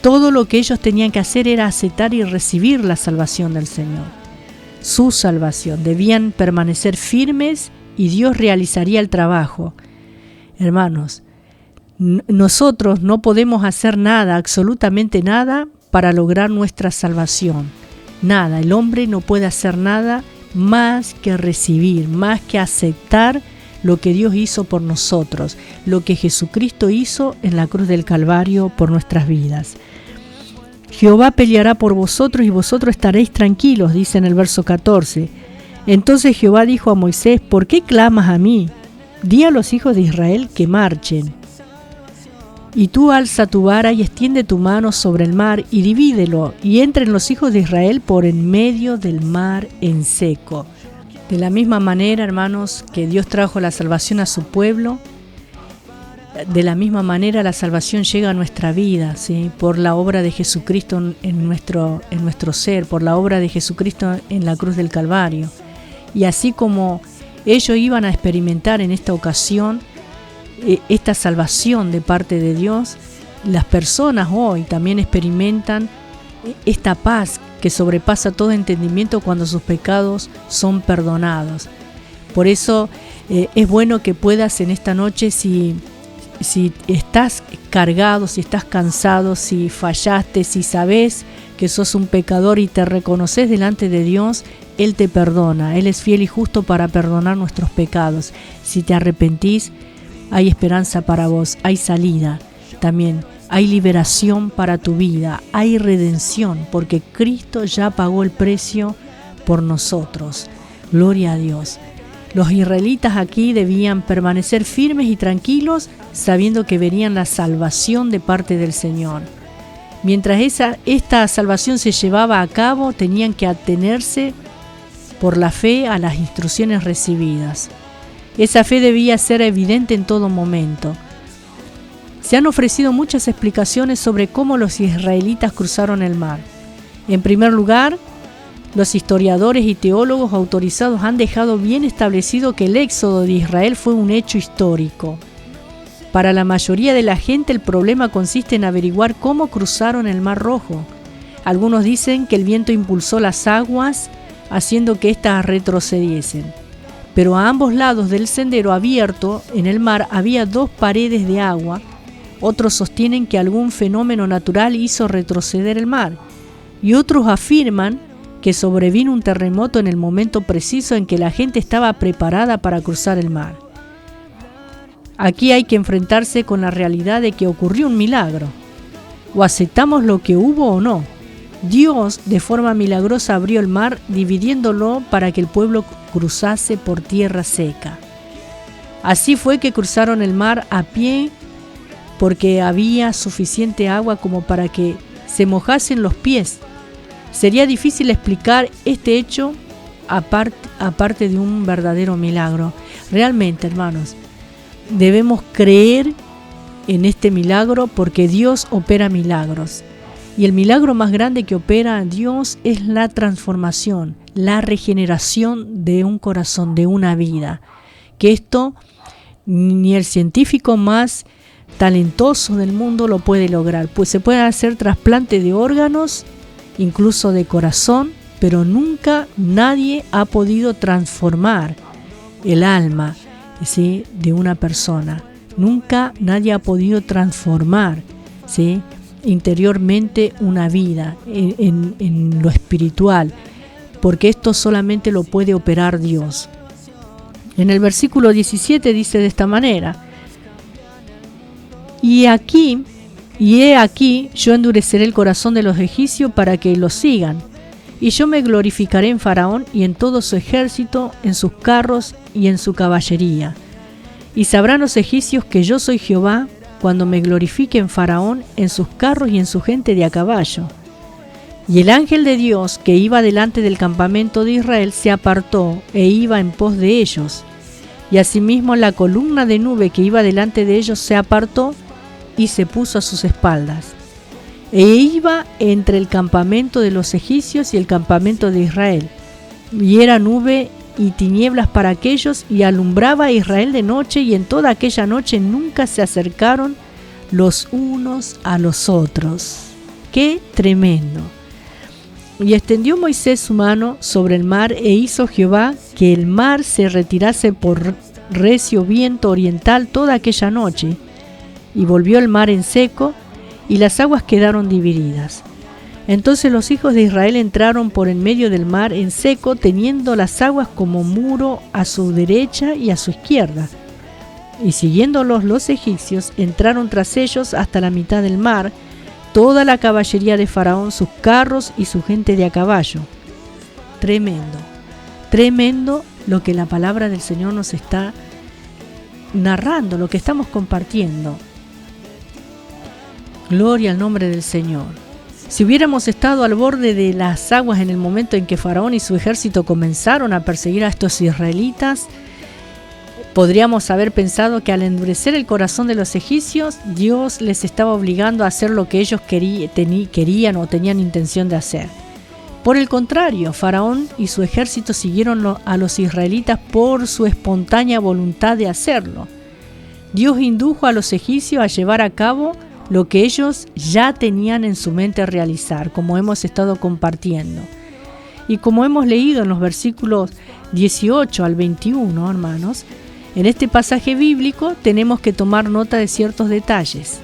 Todo lo que ellos tenían que hacer era aceptar y recibir la salvación del Señor, su salvación. Debían permanecer firmes y Dios realizaría el trabajo. Hermanos, nosotros no podemos hacer nada, absolutamente nada, para lograr nuestra salvación. Nada, el hombre no puede hacer nada más que recibir, más que aceptar lo que Dios hizo por nosotros, lo que Jesucristo hizo en la cruz del Calvario por nuestras vidas. Jehová peleará por vosotros y vosotros estaréis tranquilos, dice en el verso 14. Entonces Jehová dijo a Moisés: ¿por qué clamas a mí? Di a los hijos de Israel que marchen. Y tú alza tu vara y extiende tu mano sobre el mar y divídelo, y entren los hijos de Israel por en medio del mar en seco. De la misma manera, hermanos, que Dios trajo la salvación a su pueblo, de la misma manera la salvación llega a nuestra vida, ¿sí?, por la obra de Jesucristo en nuestro ser, por la obra de Jesucristo en la cruz del Calvario. Y así como ellos iban a experimentar en esta ocasión esta salvación de parte de Dios, las personas hoy también experimentan esta paz que sobrepasa todo entendimiento cuando sus pecados son perdonados. Por eso es bueno que puedas en esta noche, si estás cargado, si estás cansado, si fallaste, si sabes que sos un pecador y te reconoces delante de Dios, Él te perdona. Él es fiel y justo para perdonar nuestros pecados. Si te arrepentís, hay esperanza para vos, hay salida también, hay liberación para tu vida, hay redención, porque Cristo ya pagó el precio por nosotros. Gloria a Dios. Los israelitas aquí debían permanecer firmes y tranquilos, sabiendo que verían la salvación de parte del Señor. Mientras esta salvación se llevaba a cabo, tenían que atenerse por la fe a las instrucciones recibidas. Esa fe debía ser evidente en todo momento. Se han ofrecido muchas explicaciones sobre cómo los israelitas cruzaron el mar. En primer lugar, los historiadores y teólogos autorizados han dejado bien establecido que el éxodo de Israel fue un hecho histórico. Para la mayoría de la gente, el problema consiste en averiguar cómo cruzaron el Mar Rojo. Algunos dicen que el viento impulsó las aguas, haciendo que éstas retrocediesen. Pero a ambos lados del sendero abierto en el mar había dos paredes de agua. Otros sostienen que algún fenómeno natural hizo retroceder el mar, y otros afirman que sobrevino un terremoto en el momento preciso en que la gente estaba preparada para cruzar el mar. Aquí hay que enfrentarse con la realidad de que ocurrió un milagro. O aceptamos lo que hubo o no. Dios de forma milagrosa abrió el mar, dividiéndolo para que el pueblo cruzase por tierra seca. Así fue que cruzaron el mar a pie, porque había suficiente agua como para que se mojasen los pies. Sería difícil explicar este hecho aparte de un verdadero milagro. Realmente, hermanos, debemos creer en este milagro porque Dios opera milagros. Y el milagro más grande que opera Dios es la transformación, la regeneración de un corazón, de una vida. Que esto Ni el científico más talentoso del mundo lo puede lograr, pues se pueden hacer trasplantes de órganos, incluso de corazón, pero nunca nadie ha podido transformar el alma, ¿sí?, de una persona. Nunca nadie ha podido transformar, ¿sí?, interiormente una vida en lo espiritual, porque esto solamente lo puede operar Dios. En el versículo 17 dice de esta manera: Y he aquí, yo endureceré el corazón de los egipcios para que los sigan, y yo me glorificaré en Faraón y en todo su ejército, en sus carros y en su caballería. Y sabrán los egipcios que yo soy Jehová, cuando me glorifique en Faraón, en sus carros y en su gente de a caballo. Y el ángel de Dios que iba delante del campamento de Israel se apartó e iba en pos de ellos. Y asimismo la columna de nube que iba delante de ellos se apartó y se puso a sus espaldas. E iba entre el campamento de los egipcios y el campamento de Israel. Y era nube y tinieblas para aquellos, y alumbraba a Israel de noche, y en toda aquella noche nunca se acercaron los unos a los otros. ¡Qué tremendo! Y extendió Moisés su mano sobre el mar, e hizo Jehová que el mar se retirase por recio viento oriental toda aquella noche, y volvió el mar en seco, y las aguas quedaron divididas. Entonces los hijos de Israel entraron por en medio del mar en seco, teniendo las aguas como muro a su derecha y a su izquierda. Y siguiéndolos los egipcios, entraron tras ellos hasta la mitad del mar, toda la caballería de Faraón, sus carros y su gente de a caballo. Tremendo, tremendo lo que la palabra del Señor nos está narrando, lo que estamos compartiendo. Gloria al nombre del Señor. Si hubiéramos estado al borde de las aguas en el momento en que Faraón y su ejército comenzaron a perseguir a estos israelitas, podríamos haber pensado que al endurecer el corazón de los egipcios, Dios les estaba obligando a hacer lo que ellos querían o tenían intención de hacer. Por el contrario, Faraón y su ejército siguieron a los israelitas por su espontánea voluntad de hacerlo. Dios indujo a los egipcios a llevar a cabo lo que ellos ya tenían en su mente realizar, como hemos estado compartiendo. Y como hemos leído en los versículos 18 al 21, hermanos, en este pasaje bíblico tenemos que tomar nota de ciertos detalles.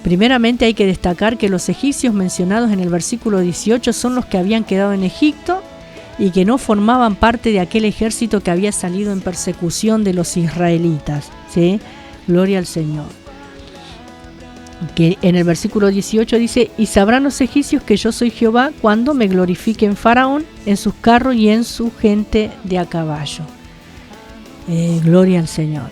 Primeramente hay que destacar que los egipcios mencionados en el versículo 18 son los que habían quedado en Egipto y que no formaban parte de aquel ejército que había salido en persecución de los israelitas, ¿sí? Gloria al Señor. Que en el versículo 18 dice: y sabrán los egipcios que yo soy Jehová cuando me glorifique en Faraón, en sus carros y en su gente de a caballo. Gloria al Señor.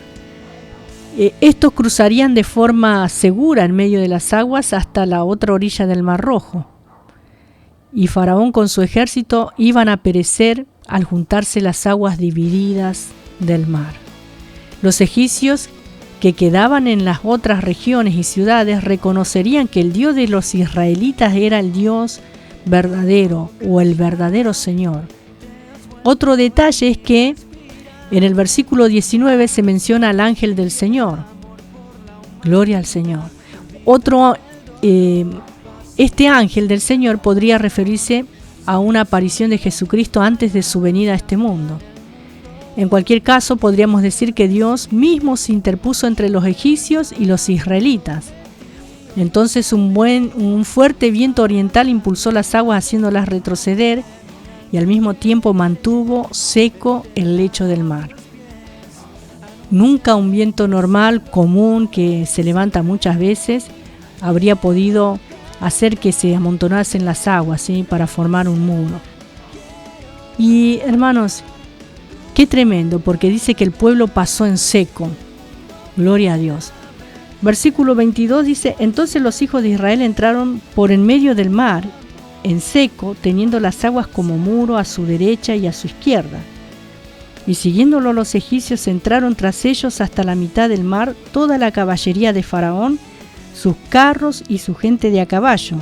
Estos cruzarían de forma segura en medio de las aguas hasta la otra orilla del Mar Rojo. Y Faraón con su ejército iban a perecer al juntarse las aguas divididas del mar. Los egipcios que quedaban en las otras regiones y ciudades reconocerían que el Dios de los israelitas era el Dios verdadero o el verdadero Señor. Otro detalle es que en el versículo 19 se menciona al ángel del Señor. Gloria al Señor. Este ángel del Señor podría referirse a una aparición de Jesucristo antes de su venida a este mundo. En cualquier caso, podríamos decir que Dios mismo se interpuso entre los egipcios y los israelitas. Entonces un fuerte viento oriental impulsó las aguas haciéndolas retroceder y al mismo tiempo mantuvo seco el lecho del mar. Nunca un viento normal, común, que se levanta muchas veces, habría podido hacer que se amontonasen las aguas, ¿sí?, para formar un muro. Y hermanos, qué tremendo, porque dice que el pueblo pasó en seco. Gloria a Dios. Versículo 22 dice: entonces los hijos de Israel entraron por en medio del mar, en seco, teniendo las aguas como muro a su derecha y a su izquierda. Y siguiéndolo los egipcios entraron tras ellos hasta la mitad del mar toda la caballería de Faraón, sus carros y su gente de a caballo.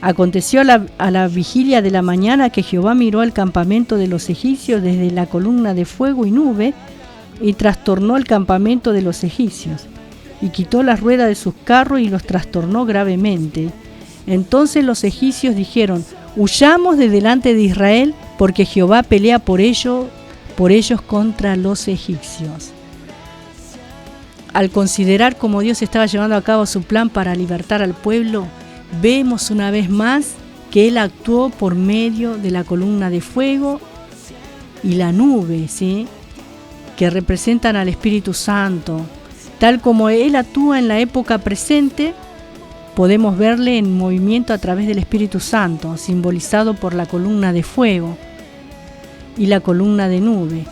Aconteció a la vigilia de la mañana que Jehová miró el campamento de los egipcios desde la columna de fuego y nube y trastornó el campamento de los egipcios, y quitó las ruedas de sus carros y los trastornó gravemente. Entonces los egipcios dijeron: huyamos de delante de Israel, porque Jehová pelea por ellos contra los egipcios. Al considerar cómo Dios estaba llevando a cabo su plan para libertar al pueblo, vemos una vez más que Él actuó por medio de la columna de fuego y la nube, ¿sí?, que representan al Espíritu Santo. Tal como Él actúa en la época presente, podemos verle en movimiento a través del Espíritu Santo, simbolizado por la columna de fuego y la columna de nube.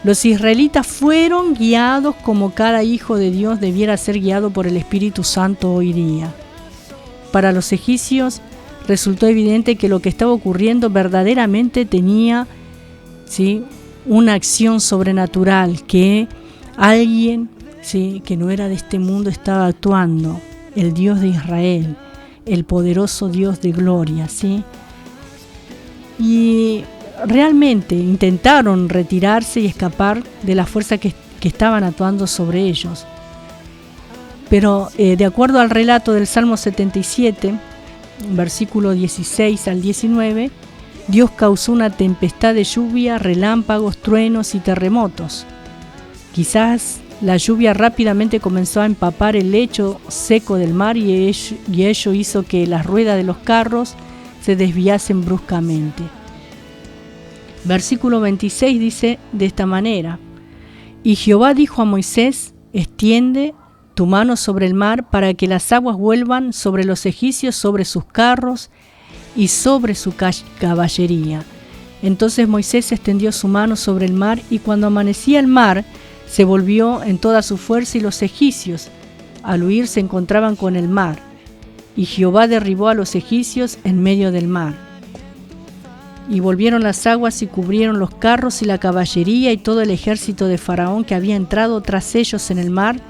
Los israelitas fueron guiados como cada hijo de Dios debiera ser guiado por el Espíritu Santo hoy día. Para los egipcios resultó evidente que lo que estaba ocurriendo verdaderamente tenía, ¿sí?, una acción sobrenatural, que alguien, ¿sí?, que no era de este mundo estaba actuando, el Dios de Israel, el poderoso Dios de gloria, ¿sí? Y realmente intentaron retirarse y escapar de la fuerza que estaban actuando sobre ellos. Pero de acuerdo al relato del Salmo 77, versículo 16 al 19, Dios causó una tempestad de lluvia, relámpagos, truenos y terremotos. Quizás la lluvia rápidamente comenzó a empapar el lecho seco del mar y ello hizo que las ruedas de los carros se desviasen bruscamente. Versículo 26 dice de esta manera: y Jehová dijo a Moisés: extiende tu mano sobre el mar para que las aguas vuelvan sobre los egipcios, sobre sus carros y sobre su caballería. Entonces Moisés extendió su mano sobre el mar, y cuando amanecía el mar se volvió en toda su fuerza, y los egipcios al huir se encontraban con el mar, y Jehová derribó a los egipcios en medio del mar. Y volvieron las aguas y cubrieron los carros y la caballería y todo el ejército de Faraón que había entrado tras ellos en el mar.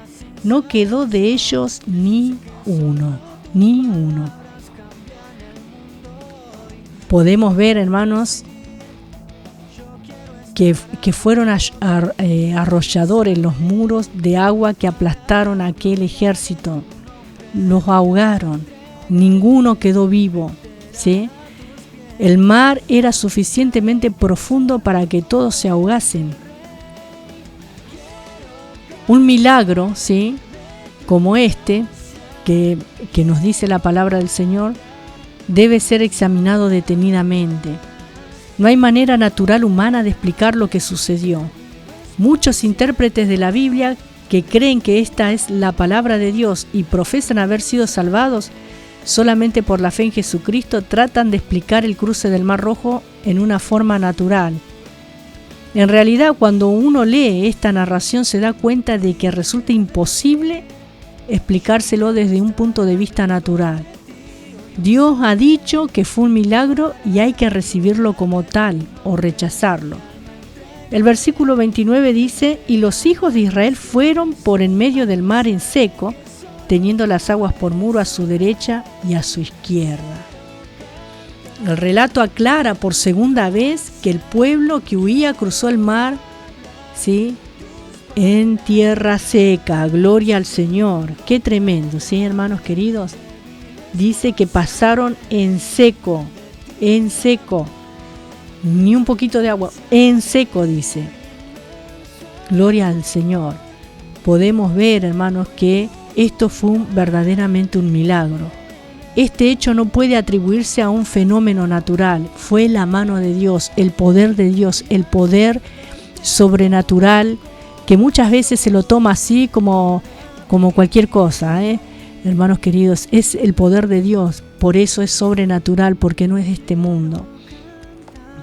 No quedó de ellos ni uno. Podemos ver, hermanos, que fueron arrolladores los muros de agua que aplastaron a aquel ejército. Los ahogaron. Ninguno quedó vivo, ¿sí? El mar era suficientemente profundo para que todos se ahogasen. Un milagro, ¿sí?, como este, que nos dice la palabra del Señor, debe ser examinado detenidamente. No hay manera natural humana de explicar lo que sucedió. Muchos intérpretes de la Biblia que creen que esta es la palabra de Dios y profesan haber sido salvados solamente por la fe en Jesucristo tratan de explicar el cruce del Mar Rojo en una forma natural. En realidad, cuando uno lee esta narración se da cuenta de que resulta imposible explicárselo desde un punto de vista natural. Dios ha dicho que fue un milagro y hay que recibirlo como tal o rechazarlo. El versículo 29 dice: y los hijos de Israel fueron por en medio del mar en seco, teniendo las aguas por muro a su derecha y a su izquierda. El relato aclara por segunda vez que el pueblo que huía cruzó el mar, ¿sí?, en tierra seca. Gloria al Señor. Qué tremendo, ¿sí, hermanos queridos? Dice que pasaron en seco, ni un poquito de agua, en seco dice. Gloria al Señor. Podemos ver, hermanos, que esto fue verdaderamente un milagro. Este hecho no puede atribuirse a un fenómeno natural. Fue la mano de Dios, el poder de Dios, el poder sobrenatural, que muchas veces se lo toma así como cualquier cosa, hermanos queridos, es el poder de Dios, por eso es sobrenatural, porque no es de este mundo.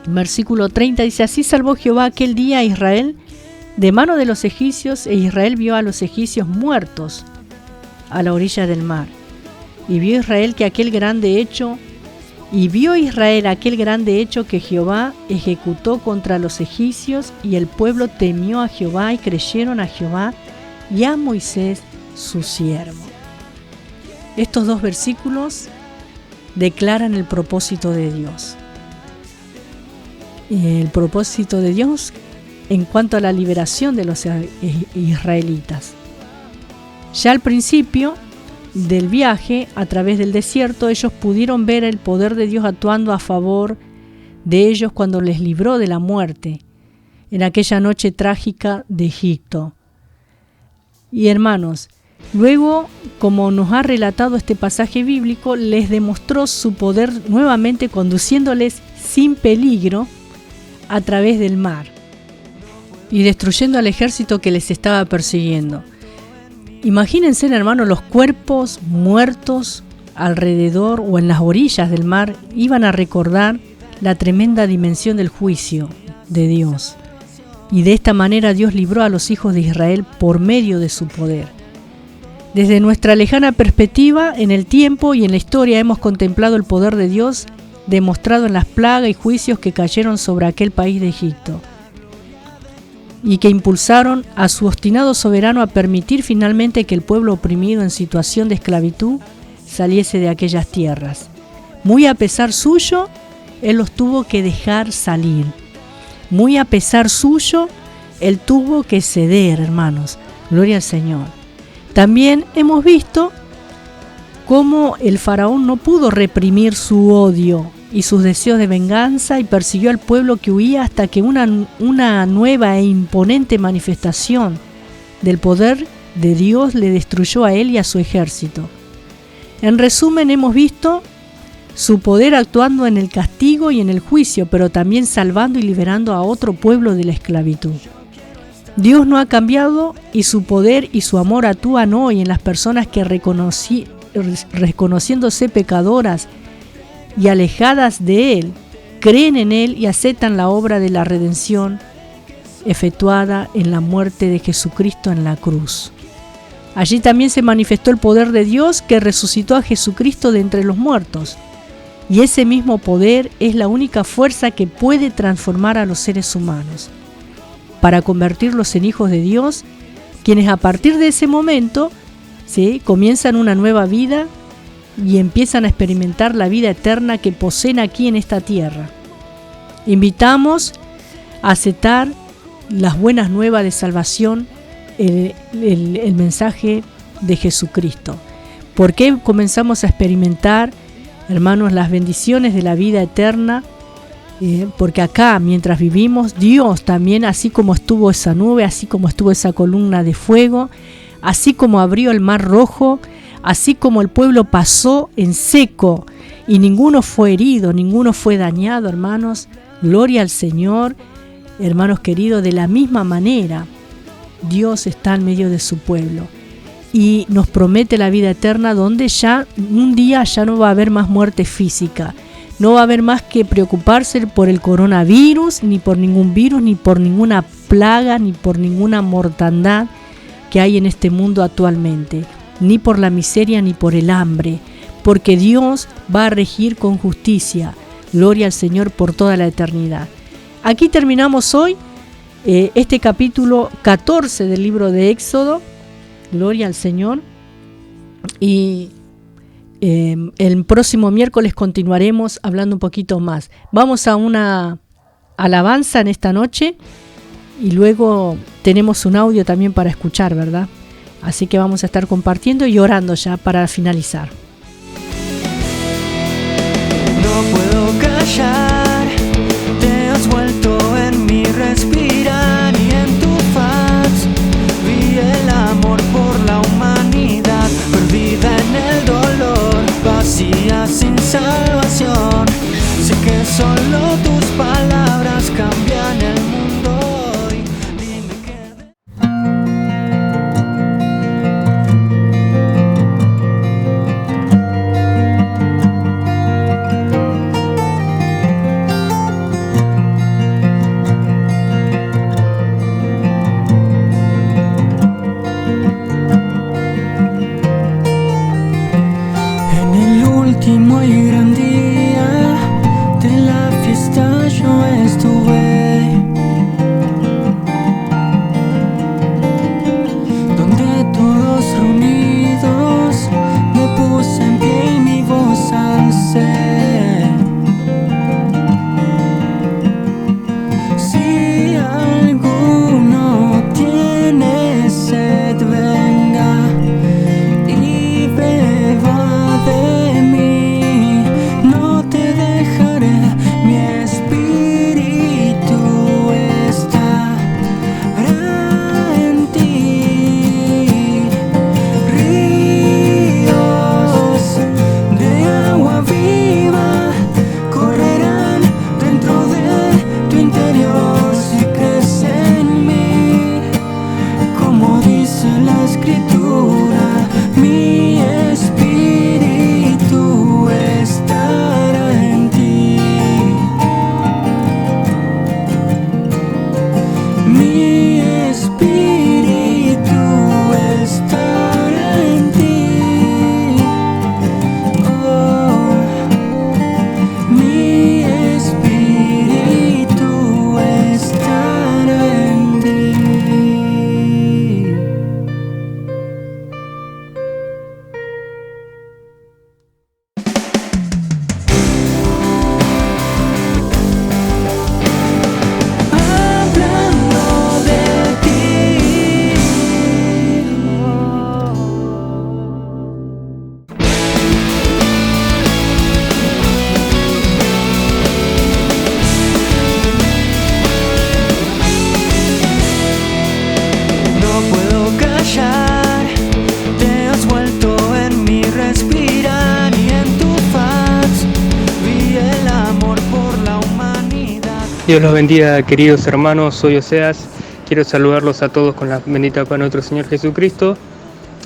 Versículo 30 dice: así salvó Jehová aquel día a Israel de mano de los egipcios, e Israel vio a los egipcios muertos a la orilla del mar. Y vio Israel aquel grande hecho que Jehová ejecutó contra los egipcios, y el pueblo temió a Jehová y creyeron a Jehová y a Moisés su siervo. Estos dos versículos declaran el propósito de Dios. El propósito de Dios en cuanto a la liberación de los israelitas. Ya al principio del viaje a través del desierto, ellos pudieron ver el poder de Dios actuando a favor de ellos cuando les libró de la muerte en aquella noche trágica de Egipto. Y hermanos, luego, como nos ha relatado este pasaje bíblico, les demostró su poder nuevamente conduciéndoles sin peligro a través del mar y destruyendo al ejército que les estaba persiguiendo. Imagínense, hermanos, los cuerpos muertos alrededor o en las orillas del mar iban a recordar la tremenda dimensión del juicio de Dios. Y de esta manera Dios libró a los hijos de Israel por medio de su poder. Desde nuestra lejana perspectiva, en el tiempo y en la historia hemos contemplado el poder de Dios demostrado en las plagas y juicios que cayeron sobre aquel país de Egipto y que impulsaron a su obstinado soberano a permitir finalmente que el pueblo oprimido en situación de esclavitud saliese de aquellas tierras. Muy a pesar suyo, Él los tuvo que dejar salir. Muy a pesar suyo, Él tuvo que ceder, hermanos. Gloria al Señor. También hemos visto cómo el faraón no pudo reprimir su odio y sus deseos de venganza y persiguió al pueblo que huía hasta que una nueva e imponente manifestación del poder de Dios le destruyó a él y a su ejército. En resumen, hemos visto su poder actuando en el castigo y en el juicio, pero también salvando y liberando a otro pueblo de la esclavitud. Dios no ha cambiado y su poder y su amor actúan hoy en las personas que reconociéndose pecadoras y alejadas de Él, creen en Él y aceptan la obra de la redención efectuada en la muerte de Jesucristo en la cruz. Allí también se manifestó el poder de Dios que resucitó a Jesucristo de entre los muertos. Y ese mismo poder es la única fuerza que puede transformar a los seres humanos, para convertirlos en hijos de Dios, quienes a partir de ese momento comienzan una nueva vida y empiezan a experimentar la vida eterna que poseen aquí en esta tierra. Invitamos a aceptar las buenas nuevas de salvación, el mensaje de Jesucristo. ¿Por qué comenzamos a experimentar, hermanos, las bendiciones de la vida eterna? Porque acá, mientras vivimos, Dios también, así como estuvo esa nube, así como estuvo esa columna de fuego, así como abrió el mar rojo, así como el pueblo pasó en seco y ninguno fue herido, ninguno fue dañado, hermanos, gloria al Señor, hermanos queridos, de la misma manera Dios está en medio de su pueblo y nos promete la vida eterna, donde ya un día ya no va a haber más muerte física, no va a haber más que preocuparse por el coronavirus, ni por ningún virus, ni por ninguna plaga, ni por ninguna mortandad que hay en este mundo actualmente, ni por la miseria, ni por el hambre, porque Dios va a regir con justicia. Gloria al Señor por toda la eternidad. Aquí terminamos hoy este capítulo 14 del libro de Éxodo. Gloria al Señor. Y el próximo miércoles continuaremos hablando un poquito más. Vamos a una alabanza en esta noche y luego tenemos un audio también para escuchar, ¿verdad? Así que vamos a estar compartiendo y orando ya para finalizar. No puedo callar, te has vuelto en mi respirar y en tu faz vi el amor por la humanidad, perdida en el dolor, vacía sin salvación. Sé que solo tus palabras cambian el mundo hoy. Dime que Dios los bendiga, queridos hermanos, soy Oseas. Quiero saludarlos a todos con la bendita paz de nuestro Señor Jesucristo.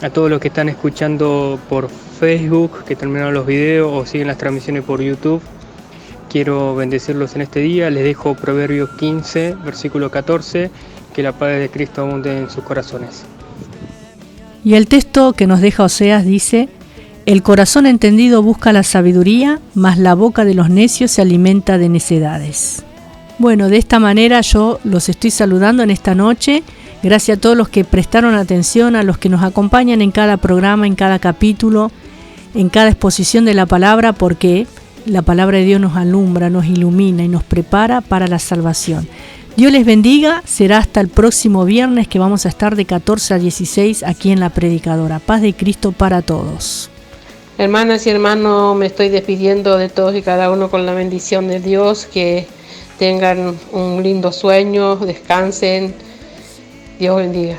A todos los que están escuchando por Facebook, que terminaron los videos o siguen las transmisiones por YouTube. Quiero bendecirlos en este día. Les dejo Proverbios 15, versículo 14. Que la paz de Cristo abunde en sus corazones. Y el texto que nos deja Oseas dice: el corazón entendido busca la sabiduría, mas la boca de los necios se alimenta de necedades. Bueno, de esta manera yo los estoy saludando en esta noche. Gracias a todos los que prestaron atención, a los que nos acompañan en cada programa, en cada capítulo, en cada exposición de la palabra, porque la palabra de Dios nos alumbra, nos ilumina y nos prepara para la salvación. Dios les bendiga. Será hasta el próximo viernes, que vamos a estar de 14 a 16 aquí en La Predicadora. Paz de Cristo para todos. Hermanas y hermanos, me estoy despidiendo de todos y cada uno con la bendición de Dios. Que tengan un lindo sueño, descansen. Dios bendiga.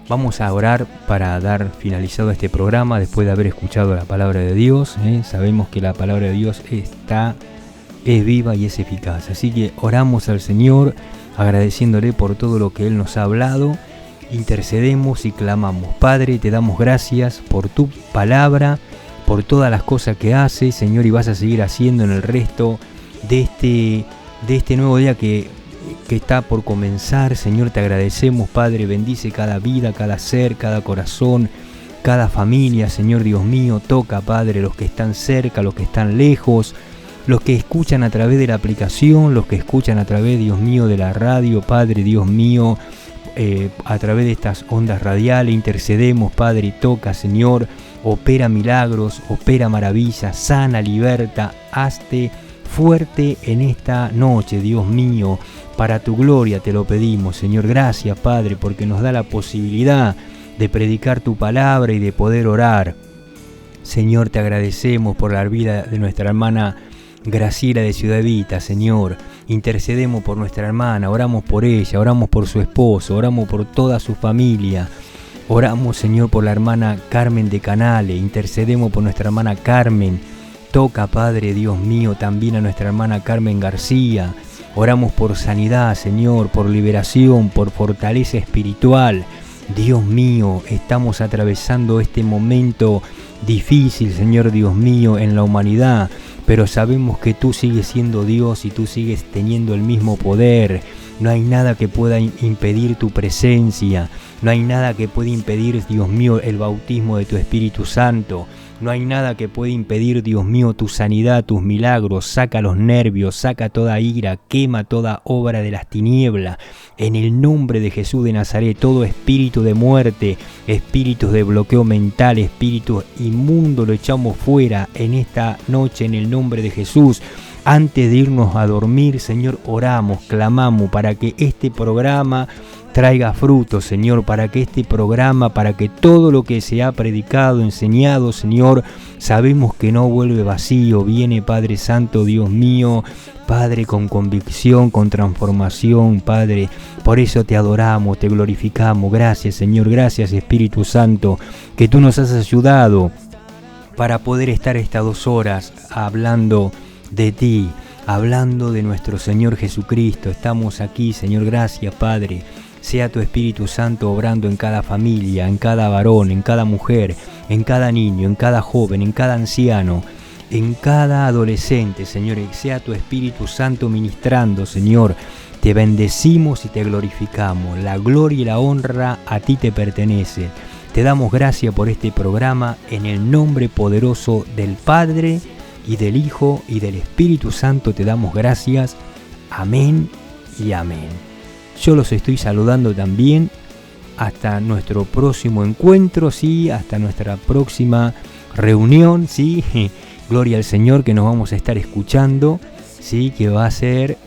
Vamos a orar para dar finalizado este programa después de haber escuchado la palabra de Dios. Sabemos que la palabra de Dios es viva y es eficaz. Así que oramos al Señor agradeciéndole por todo lo que Él nos ha hablado. Intercedemos y clamamos. Padre, te damos gracias por tu palabra, por todas las cosas que haces, Señor, y vas a seguir haciendo en el resto de este nuevo día que está por comenzar. Señor, te agradecemos, Padre. Bendice cada vida, cada ser, cada corazón, cada familia, Señor Dios mío. Toca, Padre, los que están cerca, los que están lejos, los que escuchan a través de la aplicación, los que escuchan a través, Dios mío, de la radio, Padre, Dios mío, a través de estas ondas radiales. Intercedemos, Padre, y toca, Señor. Opera milagros, opera maravillas, sana, liberta, hazte fuerte en esta noche, Dios mío. Para tu gloria te lo pedimos, Señor. Gracias, Padre, porque nos da la posibilidad de predicar tu palabra y de poder orar. Señor, te agradecemos por la vida de nuestra hermana Graciela de Ciudad Evita, Señor. Intercedemos por nuestra hermana, oramos por ella, oramos por su esposo, oramos por toda su familia. Oramos, Señor, por la hermana Carmen de Canales. Intercedemos por nuestra hermana Carmen. Toca, Padre, Dios mío, también a nuestra hermana Carmen García. Oramos por sanidad, Señor, por liberación, por fortaleza espiritual. Dios mío, estamos atravesando este momento difícil, Señor Dios mío, en la humanidad, pero sabemos que tú sigues siendo Dios y tú sigues teniendo el mismo poder. No hay nada que pueda impedir tu presencia, no hay nada que pueda impedir, Dios mío, el bautismo de tu Espíritu Santo. No hay nada que pueda impedir, Dios mío, tu sanidad, tus milagros. Saca los nervios, saca toda ira, quema toda obra de las tinieblas. En el nombre de Jesús de Nazaret, todo espíritu de muerte, espíritus de bloqueo mental, espíritu inmundo, lo echamos fuera en esta noche en el nombre de Jesús. Antes de irnos a dormir, Señor, oramos, clamamos para que este programa traiga fruto, Señor, para que este programa, para que todo lo que se ha predicado, enseñado, Señor, sabemos que no vuelve vacío, viene, Padre Santo, Dios mío, Padre, con convicción, con transformación, Padre. Por eso te adoramos, te glorificamos. Gracias, Señor, gracias, Espíritu Santo, que tú nos has ayudado para poder estar estas 2 horas hablando de ti, hablando de nuestro Señor Jesucristo. Estamos aquí, Señor, gracias, Padre. Sea tu Espíritu Santo obrando en cada familia, en cada varón, en cada mujer, en cada niño, en cada joven, en cada anciano, en cada adolescente, Señor. Sea tu Espíritu Santo ministrando, Señor. Te bendecimos y te glorificamos. La gloria y la honra a ti te pertenece. Te damos gracias por este programa en el nombre poderoso del Padre y del Hijo y del Espíritu Santo. Te damos gracias. Amén y amén. Yo los estoy saludando también hasta nuestro próximo encuentro, sí, hasta nuestra próxima reunión, sí. Gloria al Señor, que nos vamos a estar escuchando, sí, que va a ser,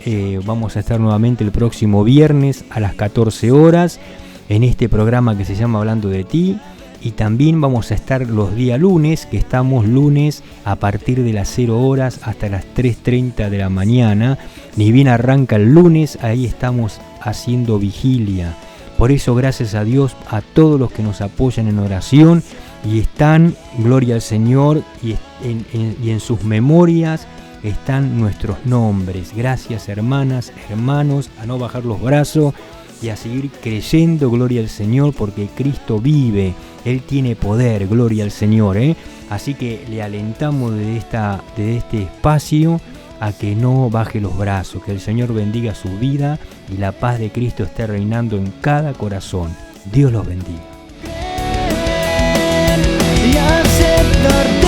vamos a estar nuevamente el próximo viernes a las 14 horas en este programa que se llama Hablando de Ti. Y también vamos a estar los días lunes, que estamos lunes a partir de las 0 horas hasta las 3:30 de la mañana. Ni bien arranca el lunes, ahí estamos haciendo vigilia. Por eso, gracias a Dios, a todos los que nos apoyan en oración y están, gloria al Señor, y en sus memorias están nuestros nombres. Gracias, hermanas, hermanos, a no bajar los brazos y a seguir creyendo, gloria al Señor, porque Cristo vive, Él tiene poder, gloria al Señor, Así que le alentamos de este espacio a que no baje los brazos, que el Señor bendiga su vida y la paz de Cristo esté reinando en cada corazón. Dios los bendiga. Y aceptarte.